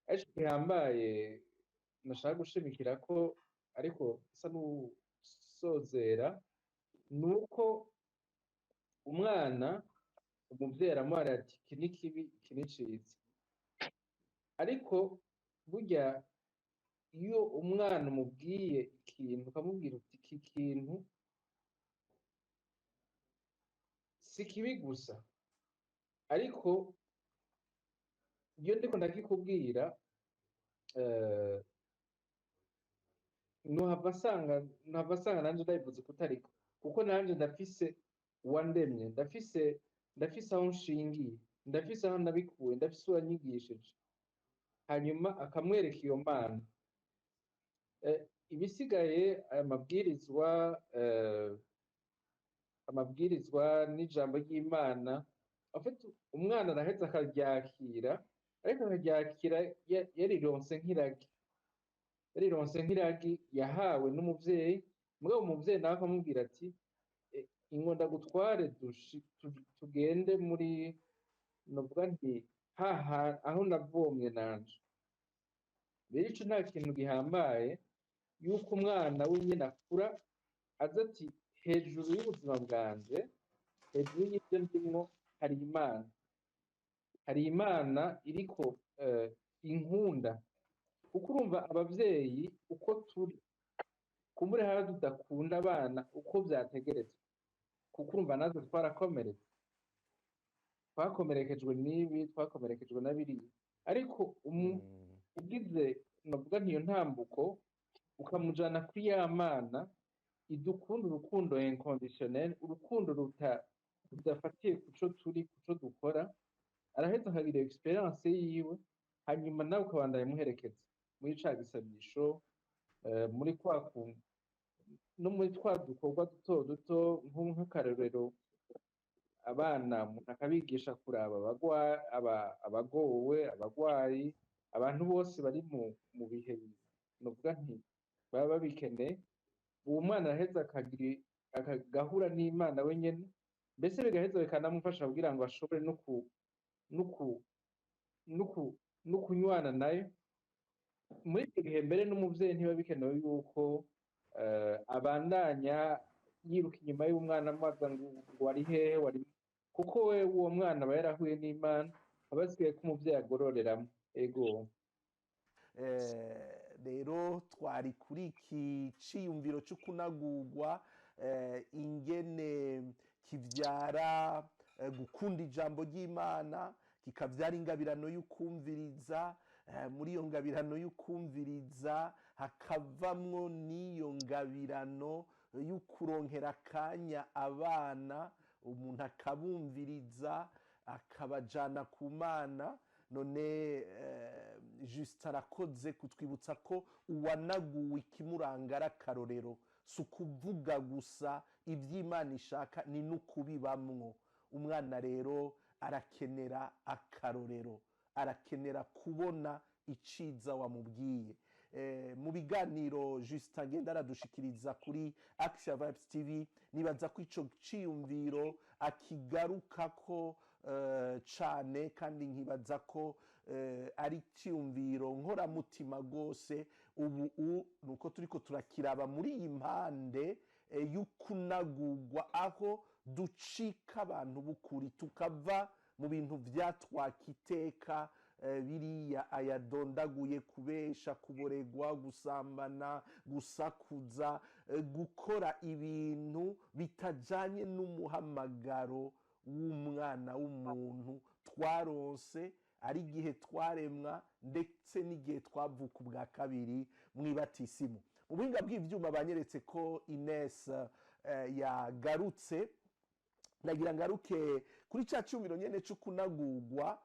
arico gihambaye nashaka gushimikirako, ariko isa n'usozera, nuko umwana umuvyeyi aramuhara ati iki ni kibi, iki ni ciza. Ariko burya iyo umwana umubwiye ikintu ukamubwira uti iki kintu si kibi gusa, ariko iyo ndiko ndakikubwira nohava asanga nanje ndabivuze kutariko, kuko nanje ndafise uwandemye, ndafise aho nshingiye, ndafise aho nabikuye, ndafise uwanyigishije, hanyuma akamwereka iyo mana. Ibisigaye aya amabwirizwa n'ijambo ry'Imana, umwana araheza akaryakira, ariko akaryakira yarironse nk'iragi yahawe n'umuvyeyi. Mugabo umuvyeyi nawe akamubwira ati ingo ndagutware tugende muri novuga nti aho navomye nanje. Rero ico nta kintu gihambaye yuko umwana wenyene akura aza ati hejuru y'ubuzima bwanje, hejuru y'ivyo ndimwo hari Imana iriko inkunda. Kuko urumva abavyeyi uko turi, kumbure haba tudakunda abana uko vyategerezwa, kuko urumva natwe twakomerekejwe n'ibi, twakomerekejwe na biriya. Ariko ugize novuga ntiyo ntambuko ukamujana kuri ya Mana idukunda urukundo inconditionnel, urukundo rudafatiye kuco turi, kuco dukora, araheza akagira experience yiwe, hanyuma nawe ukabandanya muherekeza muri ca gisabisho, muri no muri twa dukorwa duto duto, nk'akarorero abana umuntu akabigisha kuraba abagowe, abagwayi, abantu bose bari mu bihe novuga nti baba babikeneye. uwo mwana araheza akagahura n'Imana wenyene, mbese bigaheza bikanamufasha kugira ngo ashobore no kunywana nayo. Muri icyo gihe mbere n'umuvyeyi ntibiba bikenewe yuko abandanya yiruka inyuma y'umwana amubaza ngo wari hehe, kuko we uwo mwana aba yarahuye n'Imana, aba asigaye ko umuvyeyi agororeramwo. Ego rero twari kuri iki ciyumviro cyo kunagurwa ingene kivyara gukunda ijambo ry'Imana, kikavyara ingabirano y'ukumviriza, muri iyo ngabirano y'ukumviriza hakavamwo n'iyo ngabirano y'ukuronkera akanya abana, umuntu akabumviriza akabajana ku Mana. None Justin arakoze kutwibutsa ko uwanaguwe ikimuranga ari akarorero, si ukuvuga gusa iby'Imana ishaka, ni n'ukubibamwo. Umwana rero arakenera akarorero, arakenera kubona iciza wamubwiye. Mu biganiro Justin agenda aradushikiriza kuri Action Vibes TV, nibaza ko ico ciyumviro akigarukako cane, kandi nkibaza ko ari ciyumviro nkoramutima rwose. Ubu nuko turiko turakiraba muri iyi mpande y'ukunagurwa, aho ducika abantu b'ukuri, tukava mu bintu vyatwaka iteka, biriya ayadondaguye: kubesha, kuboregwa, gusambana, gusakuza, gukora ibintu bitajanye n'umuhamagaro w'umwana w'umuntu twaronse ari igihe twaremwa, ndetse n'igihe twavuka ubwa kabiri mw'ibatisimu. Mu buhinga bw'ivyuma banyeretse ko Ines yagarutse. Nagira ngaruke kuri ca cumiro nyene cyo kunagurwa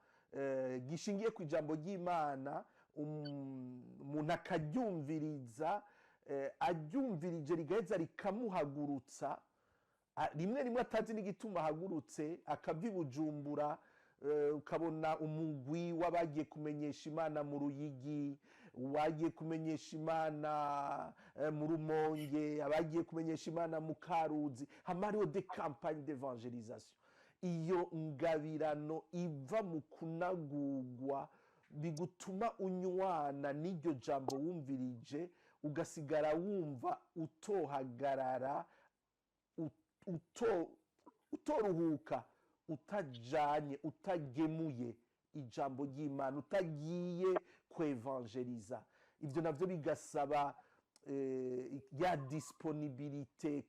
gishingiye ku ijambo ry'Imana, umuntu akaryumviriza, aryumvirije rigaheza rikamuhagurutsa, rimwe rimwe atazi n'igituma ahagurutse, akava i Bujumbura, ukabona umugwi w'abagiye kumenyesha Imana mu Ruyigi, abagiye kumenyesha Imana mu Rumonge, abagiye kumenyesha Imana mu Karuzi, hama hariho des campagnes d'évangélisation. Iyo ngabirano iva mu kunagurwa bigutuma unywana n'iryo jambo wumvirije, ugasigara wumva utohagarara, utoruhuka, utajanye, utagemuye ijambo ry'Imana, utagiye kwevangeliza. Ibyo navyo bigasaba ya disponibilité,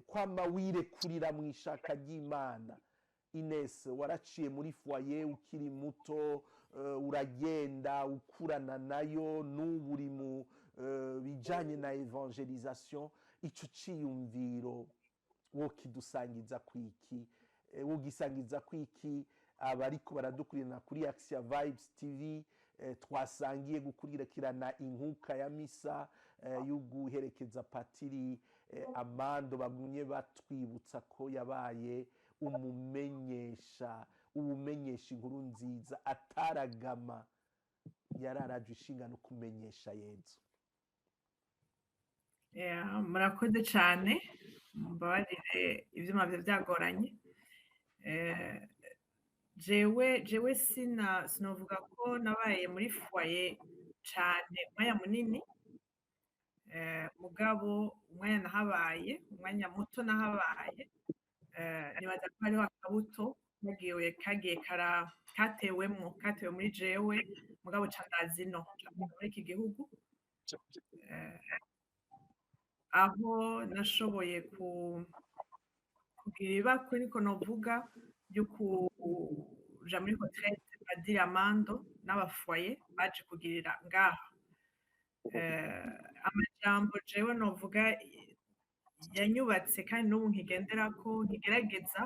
kwama wirekurira mu ishaka ry'Imana. Ines, waraciye muri foyer ukiri muto, uragenda ukurana nayo, n'ubu uri mu bijanye na evangelisation. Ico ciyumviro wokidusangiza kwiki, wogisangiza kwiki abariko baradukurikirana kuri Action Vibes TV, twasangiye gukurikirana inkuka ya misa yo guherekeza Patiri Amando, bagumye batwibutsa ko yabaye umumenyesha inkuru nziza, ataragama, yararaje ishinga no kumenyesha Yezu. Murakoze cyane, mbabarire ivyuma byo byagoranye. Jewe sinovuga ko nabaye muri foyer cane umwanya munini, mugabo umwanya nahabaye, umwanya muto nahabaye, nibaza ko hariho akabuto kagiye katewe muri jewe, mugabo ca ndazino muri iki gihugu, aho nashoboye kugira ibakwe, niko novuga, ryo kuja muri retraite Padiri Amando n'abafoyer baje kugirira ngaha. Amajambo jewe novuga yanyubatse, kandi n'ubu nkigenderako, nkigerageza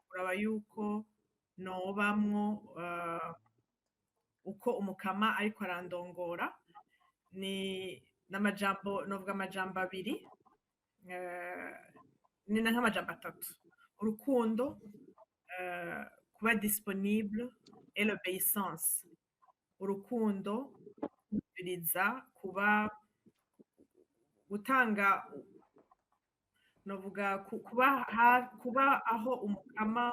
kuraba yuko nobamwo uko umukama ariko arandongora. Ni n'amajambo, novuga amajambo abiri, ni nk'amajambo atatu: urukundo, kuba disponible, et l'obéissance. Urukundo, kumviriza, kuba gutanga novuga kuba aho umukama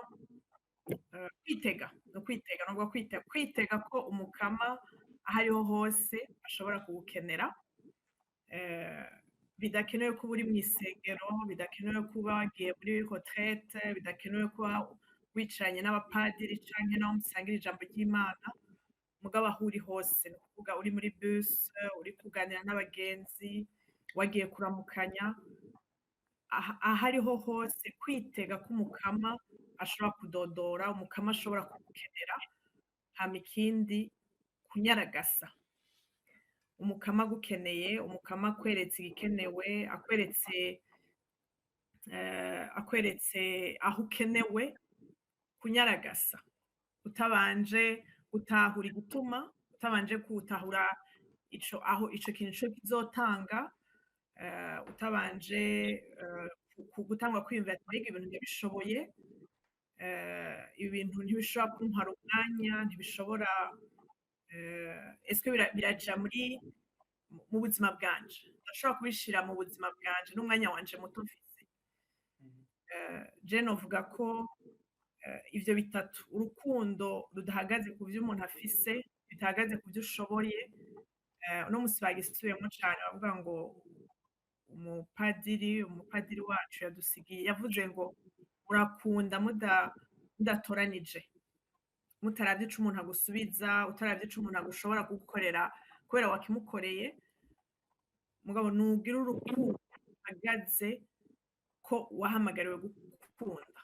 kwitega no kwitega no kwitega ko umukama aho ariho hose ashobora kugukenera bidakenewe kuba uri mu isengero bidakenewe kuba wagiye muri retraite bidakenewe kuba wicaranye n'abapadiri canke naho musangira ijambo ry'Imana mugabo aho uri hose ni ukuvuga uri muri bus uri kuganira n'abagenzi wagiye kuramukanya aho ariho hose kwitega ko umukama ashobora kudodora umukama ashobora kugukenera hama ikindi kunyaragasa umukama agukeneye umukama akweretse igikenewe akweretse aho ukenewe kunyaragasa utabanje gutahura igituma utabanje gutahura aho ico kintu co kizotanga utabanje gutangwa kwiyumvira ati mbega ibintu ndabishoboye ibintu ntibishobora kuntwara umwanya ntibishobora ese biraja mu buzima bwanje ndashobora kubishira mu buzima bwanje n'umwanya wanje muto mfise je novuga ko ivyo bitatu urukundo rudahagaze ku vyo umuntu afise bitahagaze ku vyo ushoboye uno musi bagisubiyemo cane bavuga ngo umupadiri wacu yadusigiye yavuze ngo urakunda mudatoranije mutaravye ico umuntu agusubiza utaravye ico umuntu agushobora kugukorera kubera wakimukoreye mugabo nugira urukundo agaze ko wahamagariwe gukunda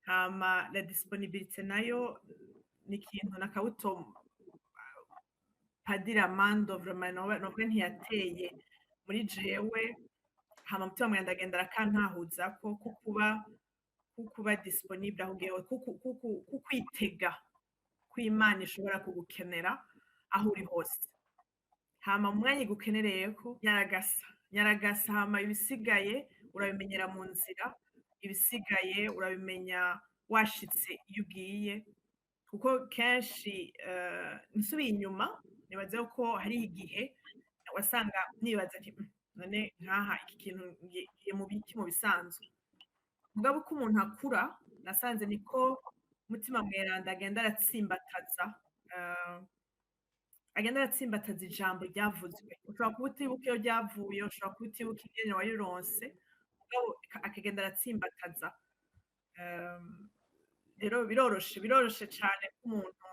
hama la disponibilité nayo ni ikintu nakawuto padiri Amando vraiment novuga ntiyateye muri jewe hama mutima mwenda ndagenda akantahuza ko kuba disponible aho ugiye kukwitega kw'Imana ishobora kugukenera aho uri hose hama mu mwanya igukenereyeko nyaragasa hama ibisigaye urabimenyera mu nzira ibisigaye urabimenya washitse iyo ugiye kuko kenshi nsubiye inyuma nibaze ko hari igihe wasanga nibaza ati none nkaha iki kintu ngiye mu bisanzwe mugabo ko umuntu akura nasanze niko mutima mweranda agenda aratsimbataza ijambo ryavuzwe ushobora kuba utibuka iyo ryavuye ushobora kuba utibuka ingene warironse mugabo akagenda aratsimbataza rero biroroshe cane k'umuntu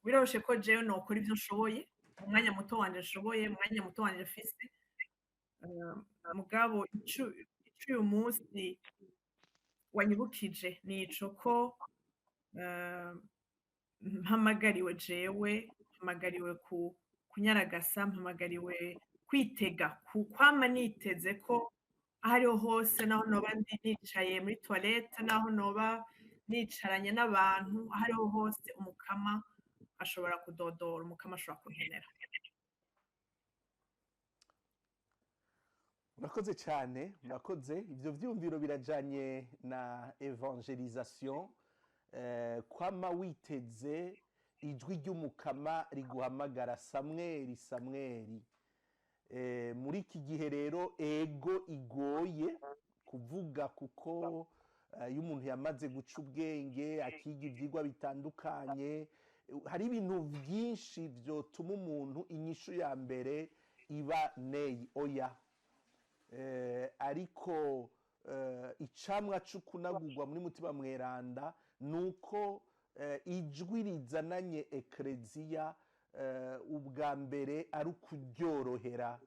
biroroshe ko jewe nokora ivyo nshoboye mu mwanya muto wanje nshoboye mu mwanya muto wanje mfise mugabo ico uyu munsi wanyibukije nico ko mpamagariwe jewe mpamagariwe kunyaragasa mpamagariwe kwitega kwama niteze ko aho ariho hose naho noba nicaye muri toilette naho noba nicaranye n'abantu aho ariho hose umukama ashobora kudodora umukama ashobora kunkenera murakoze cyane murakoze ibyo byumviro birajanye na evangelisation kwama witeze ijwi ry'umukama riguhamagara samweli muri iki gihe rero ego igoye kuvuga kuko iyo umuntu yamaze guca ubwenge akiga ibyigwa bitandukanye hari ibintu byinshi byotuma umuntu inyishu ya mbere iba neyi oya ariko icamwa c'ukunagurwa muri mutima mweranda nuko ijwi rizananye ekleziya ubwa mbere ari ukuryorohera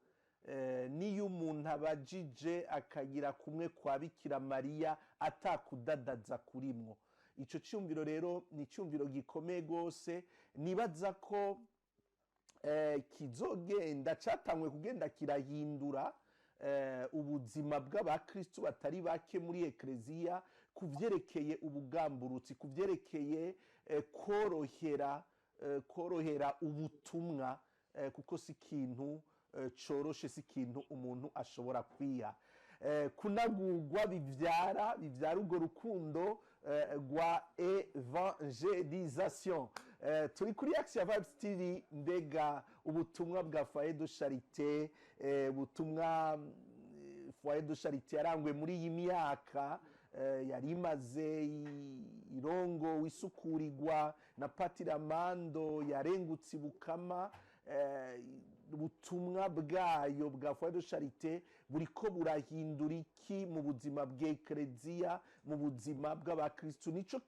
niyo umuntu abajije akagira kumwe kwa Bikira Mariya atakudadaza kurimwo ico cyumviro rero ni cyumviro gikomeye gose nibaza ko kizogenda catangwe kugenda kirahindura ubuzima bw'abakristu batari bake muri ekleziya kuvyerekeye ubugamburutsi kuvyerekeye korohera ubutumwa kuko si ikintu coroshe si ikintu umuntu ashobora kwiha kunagurwa bivyara urwo rukundo rwa evangelisation turi kuri Action Vibes TV mbega ubutumwa bwa Foyer de Charité ubutumwa foyer de charité yarangwe muri iyi myaka yari imaze irongo isukurirwa na Patiramando yarengutse Bukama. Ubutumwa bwayo bwa foyer de charité buriko burahindura iki mu buzima bw'Ekleziya, mu buzima bw'abakristu? Nico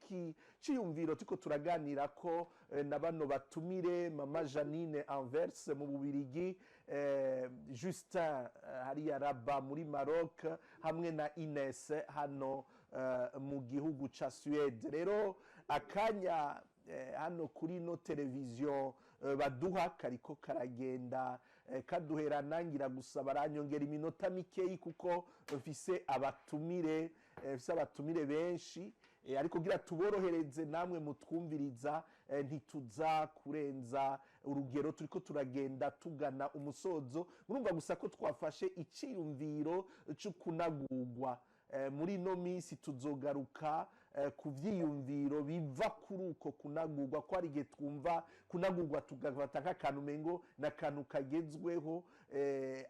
ciyumviro tuko turaganira ko na bano batumire Mama Janine Anvers mu Bubirigi, Justin hariya Rabat muri Maroc, hamwe na Ines hano mu gihugu ca Suède. Rero akanya hano kuri no televiziyo baduha kariko karagenda kaduherana, ngira gusa baranyongera iminota mikeyi kuko mfise abatumire benshi, ariko gira tuborohereze namwe mutwumviriza, ntituza kurenza urugero turiko turagenda tugana umusozo. Murumva gusa ko twafashe iciyumviro c'ukunagurwa. Muri no minsi tuzogaruka ku vyiyumviro biva kuri uko kunagurwa, ko ari igihe twumva kunagurwa tugafata nk'akantu mengo n'akantu kagezweho,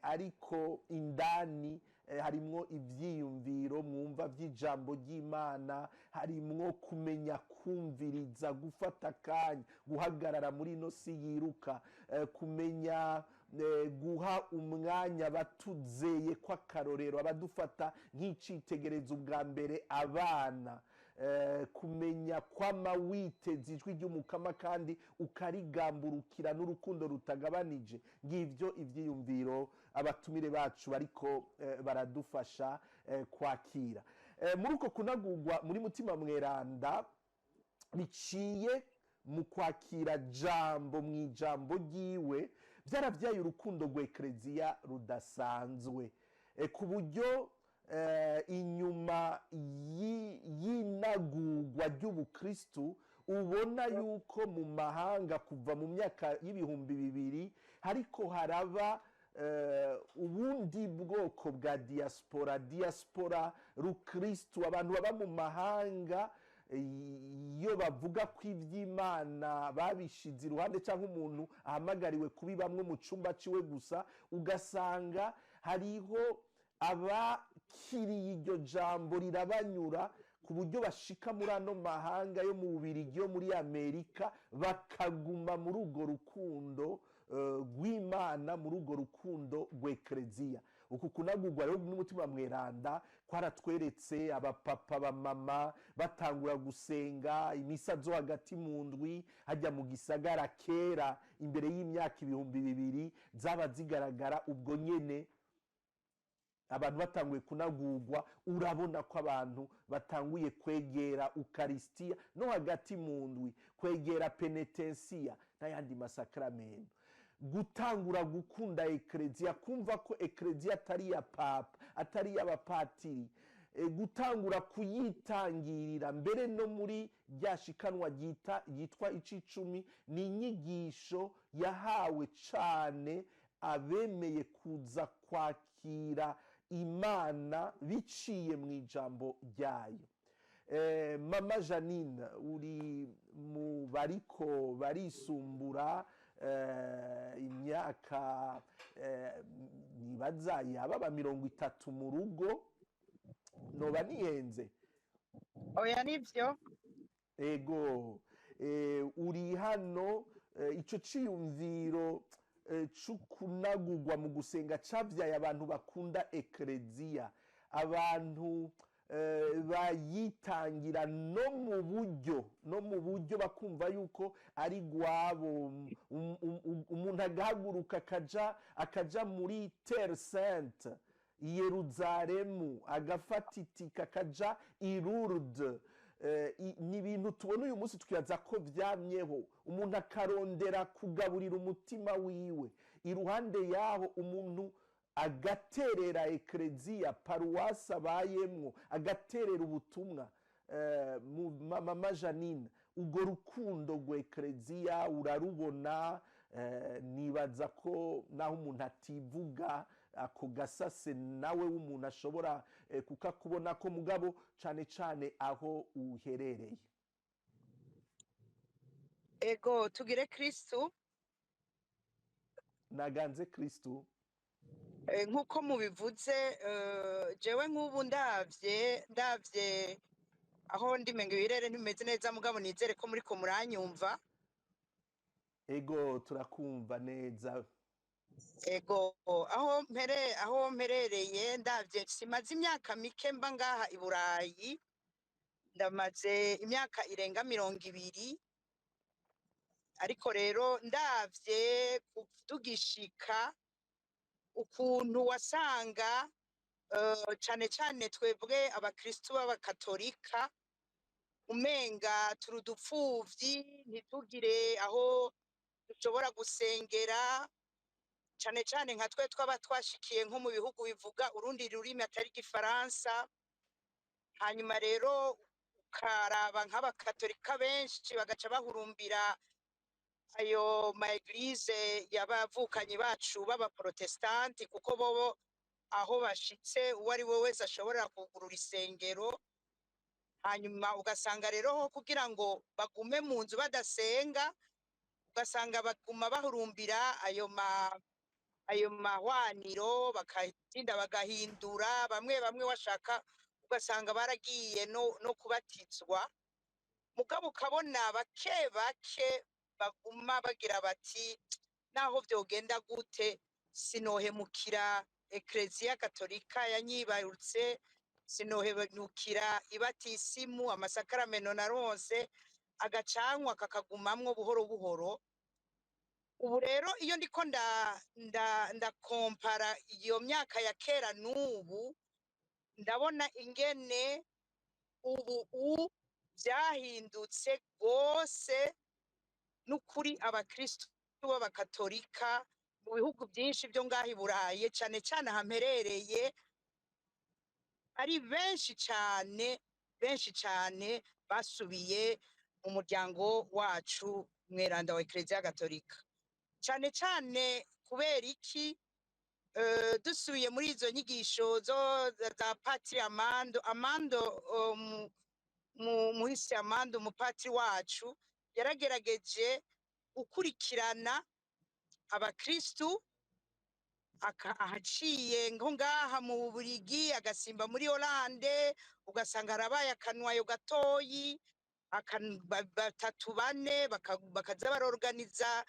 ariko indani harimwo ivyiyumviro mwumva vy'ijambo ry'Imana, harimwo kumenya kumviriza, gufata akanya, guhagarara muri no si yiruka, kumenya guha umwanya abatuzeye kw'akarorero, abadufata nk'icitegerezo ubwa mbere abana, kumenya kwama witeze ijwi ry'Umukama kandi ukarigamburukira n'urukundo rutagabanije. Ngivyo ivyiyumviro abatumire bacu bariko baradufasha kwakira. Muri uko kunagurwa muri Mutima Mweranda biciye mu kwakira jambo mw'ijambo ryiwe, vyaravyaye urukundo rw'Ekleziya rudasanzwe, ku buryo inyuma y'inagurwa ry'ubukristu ubona yuko mu mahanga kuva mu myaka y'ibihumbi 2000 hariko haraba ubundi bwoko bwa diaspora rukristu, abantu baba mu mahanga iyo bavuga ko ivy'Imana babishize iruhande cyangwa umuntu ahamagariwe kubibamwe mu cumba ciwe gusa, ugasanga hariho abakiriye iryo jambo rirabanyura ku buryo bashika muri ano mahanga yo mu Bubirigi, yo muri Amerika, bakaguma muri urwo rukundo rw'Imana, muri urwo rukundo rw'Ekleziya. Uku kunagurwa rero n'Umutima Mweranda kwaratweretse abapapa bamama batangura gusenga imisa zo hagati mu ndwi, hajya mu gisagara kera imbere y'imyaka ibihumbi 2000 zaba zigaragara ubwo nyene. Abantu batanguye kunagurwa, urabona ko abantu batanguye kwegera Ukaristiya no hagati mu ndwi, kwegera penetensiya n'ayandi masakramento, gutangura gukunda Ekleziya, kumva ko Ekleziya atari ya papa, atari y'abapatiri, gutangura kuyitangirira. Mbere no muri ryashikanwa yitwa icicumi, ni inyigisho yahawe cane abemeye kuza kwakira Imana biciye mu ijambo ryayo. Mama Janine, uri mu bariko barisumbura imyaka nibaza yaba 30 mu rugo, noba nihenze? Oya nivyo. Ego, uri hano, ico ciyumviro c'ukunagurwa mu gusenga cavyaye abantu bakunda Ekleziya, abantu bayitangira no mu buryo bakumva yuko ari gwabo. Umuntu agahaguruka akaja muri Terre Sainte Yeruzalemu, agafata itika akaja i Lourdes. Ni ibintu tubona uyu munsi tukibaza ko vyamyeho. Umuntu akarondera kugaburira umutima wiwe, iruhande yaho umuntu agaterera Ekleziya, paruwasi abayemwo, agaterera ubutumwa. Mama Janine, urwo rukundo rw'Ekleziya urarubona? Nibaza ko naho umuntu ativuga ako gasase nawe w'umuntu ashobora kukakubona ko, mugabo cane cane aho uherereye. Ego, tugire Kristu. Naganze Kristu. nk'uko mubivuze jewe nk'ubu ndavye aho ndimenga ibirere ntimeze neza mugabo nizere ko muriko muranyumva. ego turakumva neza. Ego aho mperereye ndavye simaze imyaka mike mba ngaha i Burayi, ndamaze imyaka irenga 20, ariko rero ndavye tugishika ukuntu wasanga cane cane twebwe abakristu b'abakatolika umenga turi udupfuvyi, ntitugire aho dushobora gusengera, cane cane nka twe twaba twashikiye nko mu bihugu bivuga urundi rurimi atari igifaransa. Hanyuma rero ukaraba nk'abakatolika benshi bagaca bahurumbira ayo ma eglise y'abavukanyi bacu b'abaprotestanti, kuko bobo aho bashitse uwo ari we wese ashobora kugurura isengero. Hanyuma ugasanga rero ho kugira ngo bagume mu nzu badasenga, ugasanga baguma bahurumbira ayo mahwaniro, bakatinda bagahindura, bamwe washaka ugasanga baragiye no kubatizwa, mugabo ukabona bake baguma bagira bati naho vyogenda gute sinohemukira Ecclesia Katolika yanyibarutse, sinohemukira ibatisimu, amasakaramentu naronse agacanwa kakagumamwo buhoro buhoro. Ubu rero iyo ndiko ndakompara iyo myaka ya kera n'ubu, ndabona ingene ubu vyahindutse gose n'ukuri. Abakristu b'abakatolika mu bihugu byinshi byo ngaha i Burayi cane cane hamperereye ari benshi cane basubiye mu muryango wacu mweranda wa Ecclesia Gatolika, cane cane kubera iki dusubiye muri izo nyigisho za Patiri Amando muhisi Amando umupatiri wacu yaragerageje gukurikirana abakristu ahaciye nko ngaha mu Bubiligi, agasimba muri Hollande, ugasanga harabaye akanwayo gatoyi, 3 4 bakaza barorganiza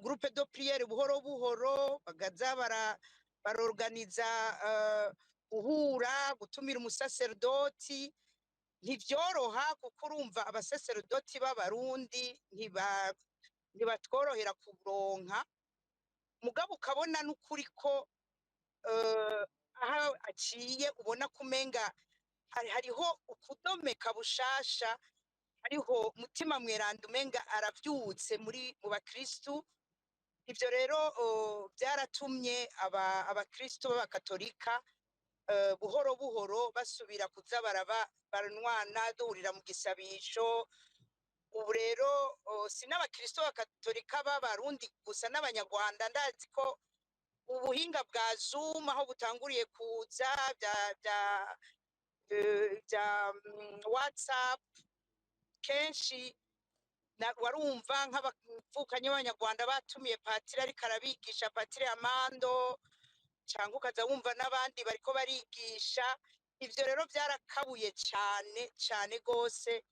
groupe de prière buhoro buhoro, bagaza barorganiza guhura, gutumira umusaserdoti. Ntivyoroha kuko urumva abasaserdoti b'abarundi ntibatworohera kuronka, mugabo ukabona n'ukuri ko aho aciye ubona kumenga hariho ukudomeka bushasha, hariho mutima mweranda umenga aravyutse mu bakristu. Ivyo rero byaratumye abakristu b'abakatolika buhoro buhoro basubira kuza baranwana, duhurira mu gisabisho. Ubu rero si n'abakristo b'abakatolika b'abarundi gusa n'abanyarwanda, ndazi ko ubuhinga bwa Zoom aho butanguriye kuza bya WhatsApp, kenshi warumva nk'abavukanyi b'abanyarwanda batumiye patiri ariko arabigisha, Patiri Amando, cyangwa ukaza wumva n'abandi bariko barigisha. Ivyo rero byarakabuye cane gose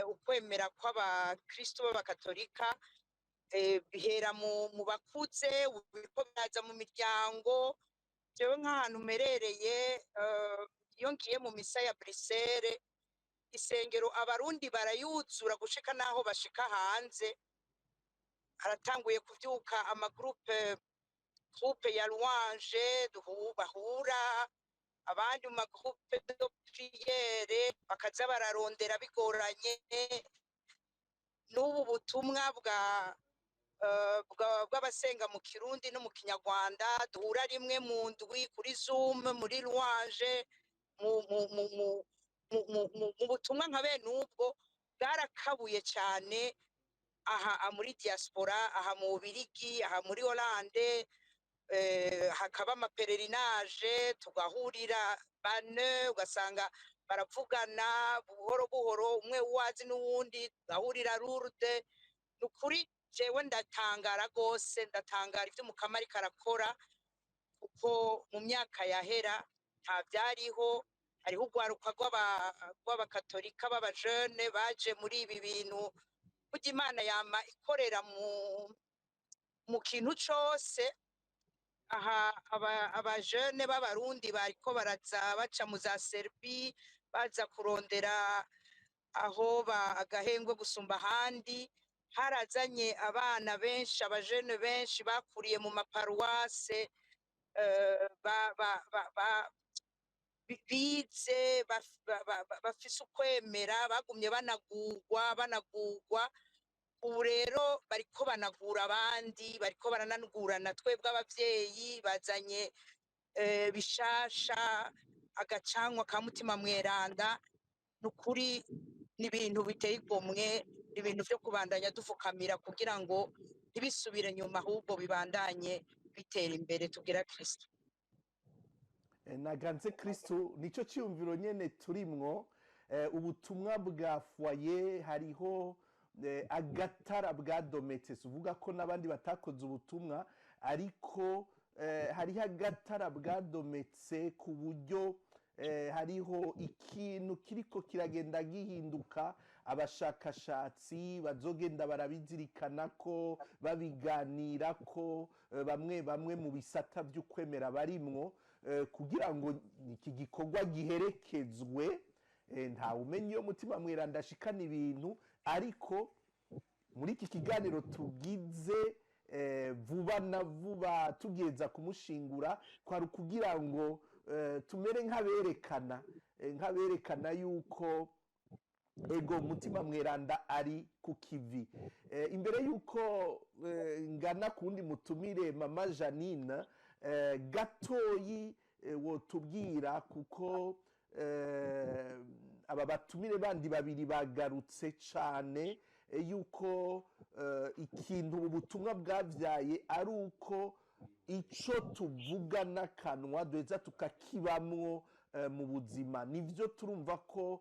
ukwemera kw'abakristo b'abakatolika, bihera mu bakuze, biriko biraza mu miryango. Jewe nk'ahantu mperereye, iyo ngiye mu misa ya Bruxelles, isengero abarundi barayuzura gushika naho bashika hanze. Haratanguye kuvyuka amagroupe ya louange bahura, abandi mu magroupe de prière bakaza bararondera bigoranye. N'ubu butumwa bw'abasenga mu Kirundi no mu Kinyarwanda duhura rimwe mu ndwi kuri Zoom, muri louange, mu butumwa nka bene ubwo bwarakabuye cyane aha muri diaspora, aha mu Bubiligi, aha muri Hollande. Hakaba amapererinage, tugahurira bane, ugasanga baravugana buhoro buhoro, umwe uwazi n'uwundi, tugahurira Lourdes. Nukuri jewe ndatangara gose, ndatangara ivyo Mukama ariko arakora, kuko mu myaka yahera nta byariho. Hariho urwaruka rw'abakatolika b'abajene baje muri ibi bintu. Burya Imana yama ikorera mu kintu cose. Aha abajene b'abarundi bariko baraza baca mu za Serbie baza kurondera aho agahengwe gusumba ahandi. Harazanye abana benshi, abajene benshi bakuriye mu maparuwase, bize bafise ukwemera, bagumye banagurwa. Ubu rero bariko banagura abandi, bariko barananugurana. Twebwe abavyeyi bazanye bishasha, agacanwa ka Mutima Mweranda. Nukuri ni ibintu biteye igomwe, ibintu vyo kubandanya dufukamira kugira ngo ntibisubire nyuma, ahubwo bibandanye bitera imbere. Tugira Kristo. Naganze Kristo nico cyumviro nyene turimwo. Ubutumwa bwa foyer hariho agatara bwadometse, uvuga ko n'abandi batakoze ubutumwa, ariko hariho agatara bwadometse ku buryo hariho ikintu kiriko kiragenda gihinduka. Abashakashatsi bazogenda barabizirikana ko, babiganira ko, bamwe bamwe mu bisata by'ukwemera barimwo, kugira ngo iki gikorwa giherekezwe. Ntawe umenya iyo Mutima Mweranda ashikana ibintu, ariko muri iki kiganiro tugize vuba na vuba tugeza kumushingura, kwari kugira ngo tumere nk'aberekana yuko ego Mutima Mweranda ari ku kivi. Imbere yuko ngana kundi mutumire Mama Janine, gatoyi wotubwira, kuko aba batumire bandi babiri bagarutse cyane yuko ikintu ubutumwa bwabyaye ari uko ico tuvuga n'akanwa duheza tukakibamwo mu buzima. Nivyo turumva ko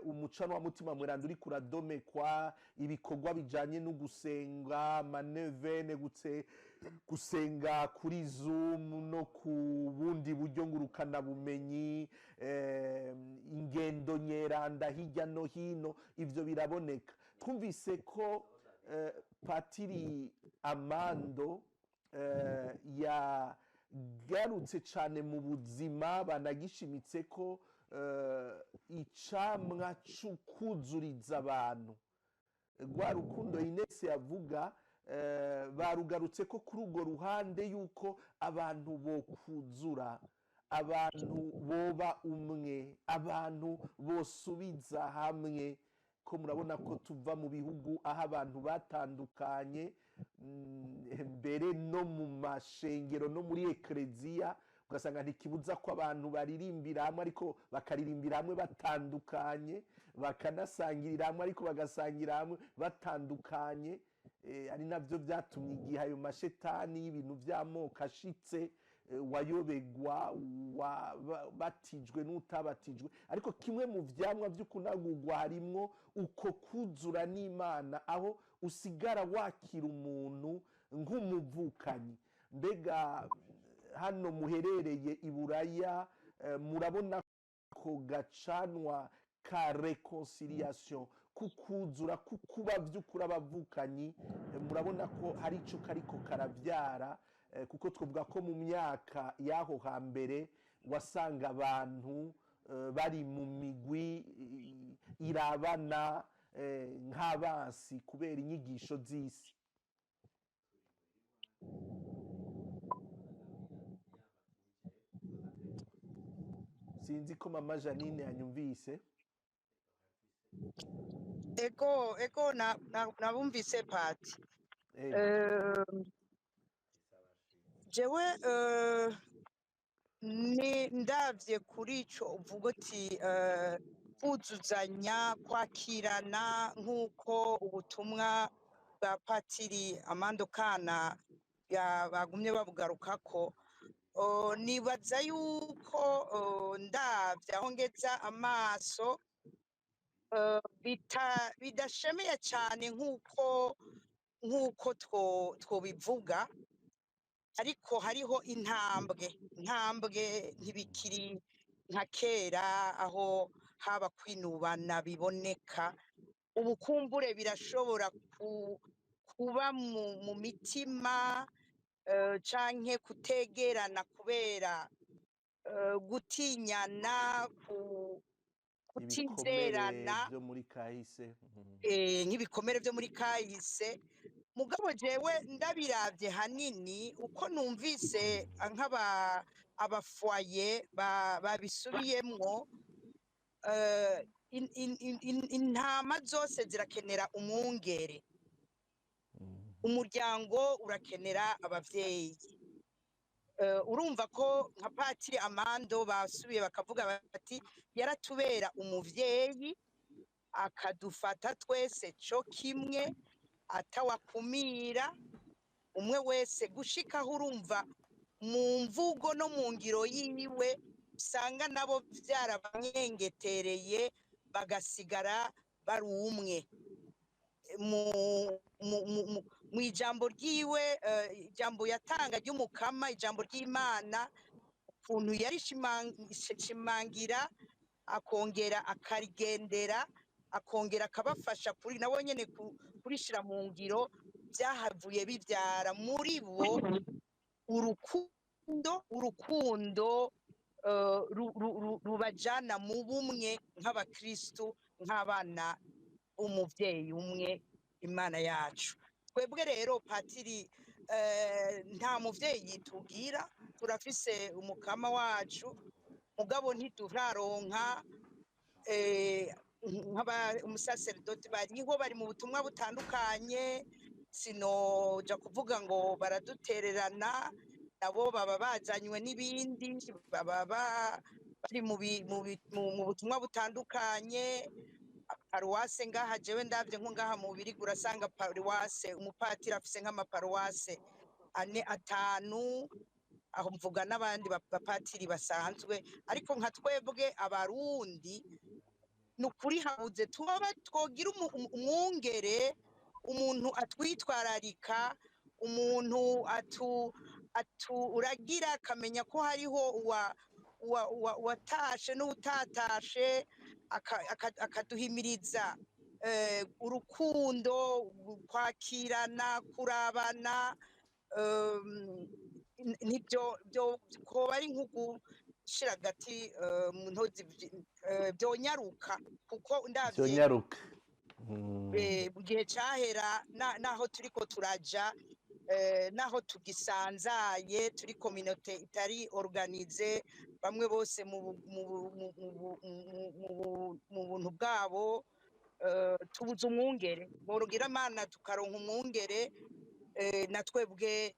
umucano wa Mutima Mweranda uri kuradomekwa, ibikorwa bijanye no gusenga, manevene, gusenga kuri Zoom no ku bundi buryo ngurukana bumenyi, ingendo nyeranda hirya no hino, ivyo biraboneka. Twumvise ko Patiri Amando yagarutse cyane mu buzima, banagishimitse ko icamwa c'ukuzuriza abantu, rwa rukundo Ines yavuga, barugarutse ko kuri urwo ruhande yuko abantu bokuzura, abantu boba umwe, abantu bosubiza hamwe. Ko murabona ko tuva mu bihugu aho abantu batandukanye, mbere no mu mashengero no muri ekleziya, ugasanga ntikibuza ko abantu baririmbira hamwe, ariko bakaririmbira hamwe batandukanye, bakanasangirira hamwe ariko bagasangira hamwe batandukanye. Ari navyo byatumye igihe ayo mashetani y'ibintu by'amoko ashitse, wayobegwa, batijwe n'utabatijwe. Ariko kimwe mu vyamwa vy'ukunagurwa harimwo uko kuzura n'Imana, aho usigara wakira umuntu nk'umuvukanyi. Mbega hano muherereye i Buraya, murabona ko gacanwa ka reconciliation, kukuzura, kukuba vy'ukuri abavukanyi, murabona ko hari ico kariko karavyara. Kuko twavuga ko mu myaka y'aho hambere wasanga abantu bari mu migwi irabana nk'abansi kubera inyigisho z'isi. Sinzi ko Mama Janine yanyumvise. Ego nabumvise Pati. Jewe ni ndavye kuri ico uvuga uti kuzuzanya, kwakirana, nk'uko ubutumwa bwa Patiri Amando Kana bagumye babugarukako. Nibaza yuko ndavye aho ngeza amaso, bidashemeye cyane nk'uko twobivuga. ariko hariho intambwe ntibikiri nka kera aho haba kwinubana biboneka. Ubukumbure birashobora kuba mu mitima canke kutegerana kubera gutinyana, ibikomere kutizerana, byo muri kahise. nk'ibikomere byo muri kahise. Mugabo jewe ndabiravye hanini uko numvise abafoye babisubiyemwo, intama zose zirakenera umwungere, umuryango urakenera abavyeyi. Urumva ko nka Patiri Amando basubiye bakavuga bati yaratubera umuvyeyi akadufata twese co kimwe atawakumira umwe wese, gushikaho urumva mu mvugo no mu ngiro yiwe usanga nabo vyarabamwengetereye bagasigara bari umwe. Mu ijambo ryiwe, ijambo yatanga ry'umukama, ijambo ry'Imana, ukuntu yarishimangira akongera akarigendera, akongera akabafasha kuri nabo nyene kurishira mu ngiro, byahavuye bibyara muri bo urukundo rubajana mu bumwe nk'abakristu, nk'abana umuvyeyi umwe, Imana yacu. Twebwe rero Patiri, nta muvyeyi tugira, turafise umukama wacu, mugabo ntituraronka umusaserdoti bariho, bari mu butumwa butandukanye, sinoja kuvuga ngo baradutererana, nabo baba bazanywe n'ibindi, baba bari mu butumwa butandukanye. Paruwase ngaha jewe ndavye nko ngaha mu Bubirigi urasanga paruwase umupatiri afise nk'amaparuwase 4-5, aho mvuga n'abandi bapatiri basanzwe. Ariko nka twebwe abarundi nukuri habuze twogira umwungere, umuntu atwitwararika, umuntu uragira akamenya ko hariho watashe n'utatashe, akaduhimiriza urukundo, kwakirana, kurabana. Nibyo koba ari nk'ugushira agati mu ntozi, byonyaruka kuko ndavye mu gihe cahera naho turiko turaja, naho tugisanzaye, turi communauté itari organize, bamwe bose mu buntu bwabo, tubuze umwungere. Borogira Imana tukaronka umwungere, na twebwe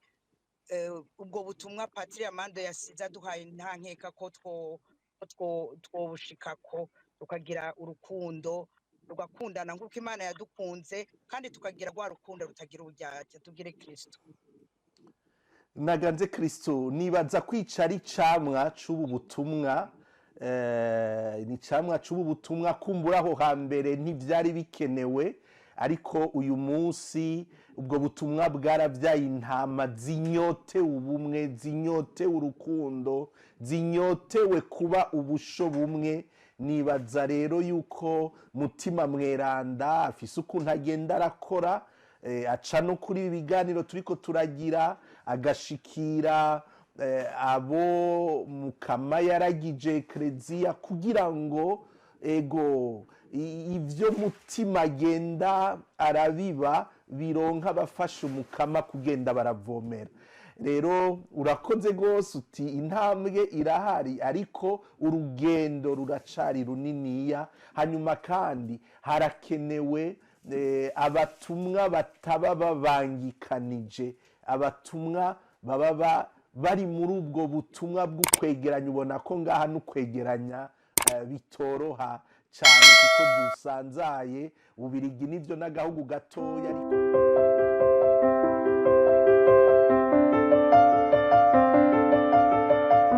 ubwo butumwa Patiri Amando yasize aduhaye nta nkeka ko twobushikako, tukagira urukundo, tugakundana nk'uko Imana yadukunze, kandi tukagira rwa rukundo rutagira uburyarya, tugire Kristo. Naganze Kristo, nibaza kwica ari camwa c'ubu butumwa, ni camwa c'ubu butumwa kumbura aho hambere ntivyari bikenewe, ariko uyu munsi ubwo butumwa bwarabyaye intama zinyotewe ubumwe, zinyotewe urukundo, zinyotewe kuba ubusho bumwe. Nibaza rero yuko Mutima Mweranda afise ukuntu agenda arakora, aca no kuri ibiganiro turiko turagira, agashikira abo mukama yaragije Eklezia, kugira ngo ego ivyo Mutima agenda arabiba bironka abafasha umukama kugenda baravomera. Rero urakoze gose, uti intambwe irahari ariko urugendo ruracari runiniya. Hanyuma kandi harakenewe abatumwa bataba babangikanije, abatumwa baba bari muri ubwo butumwa bw'ukwegeranya. Ubona ko ngaha n'ukwegeranya bitoroha cyane kuko dusanzaye. Ububirigi nivyo n'agahugu gatoya, ariko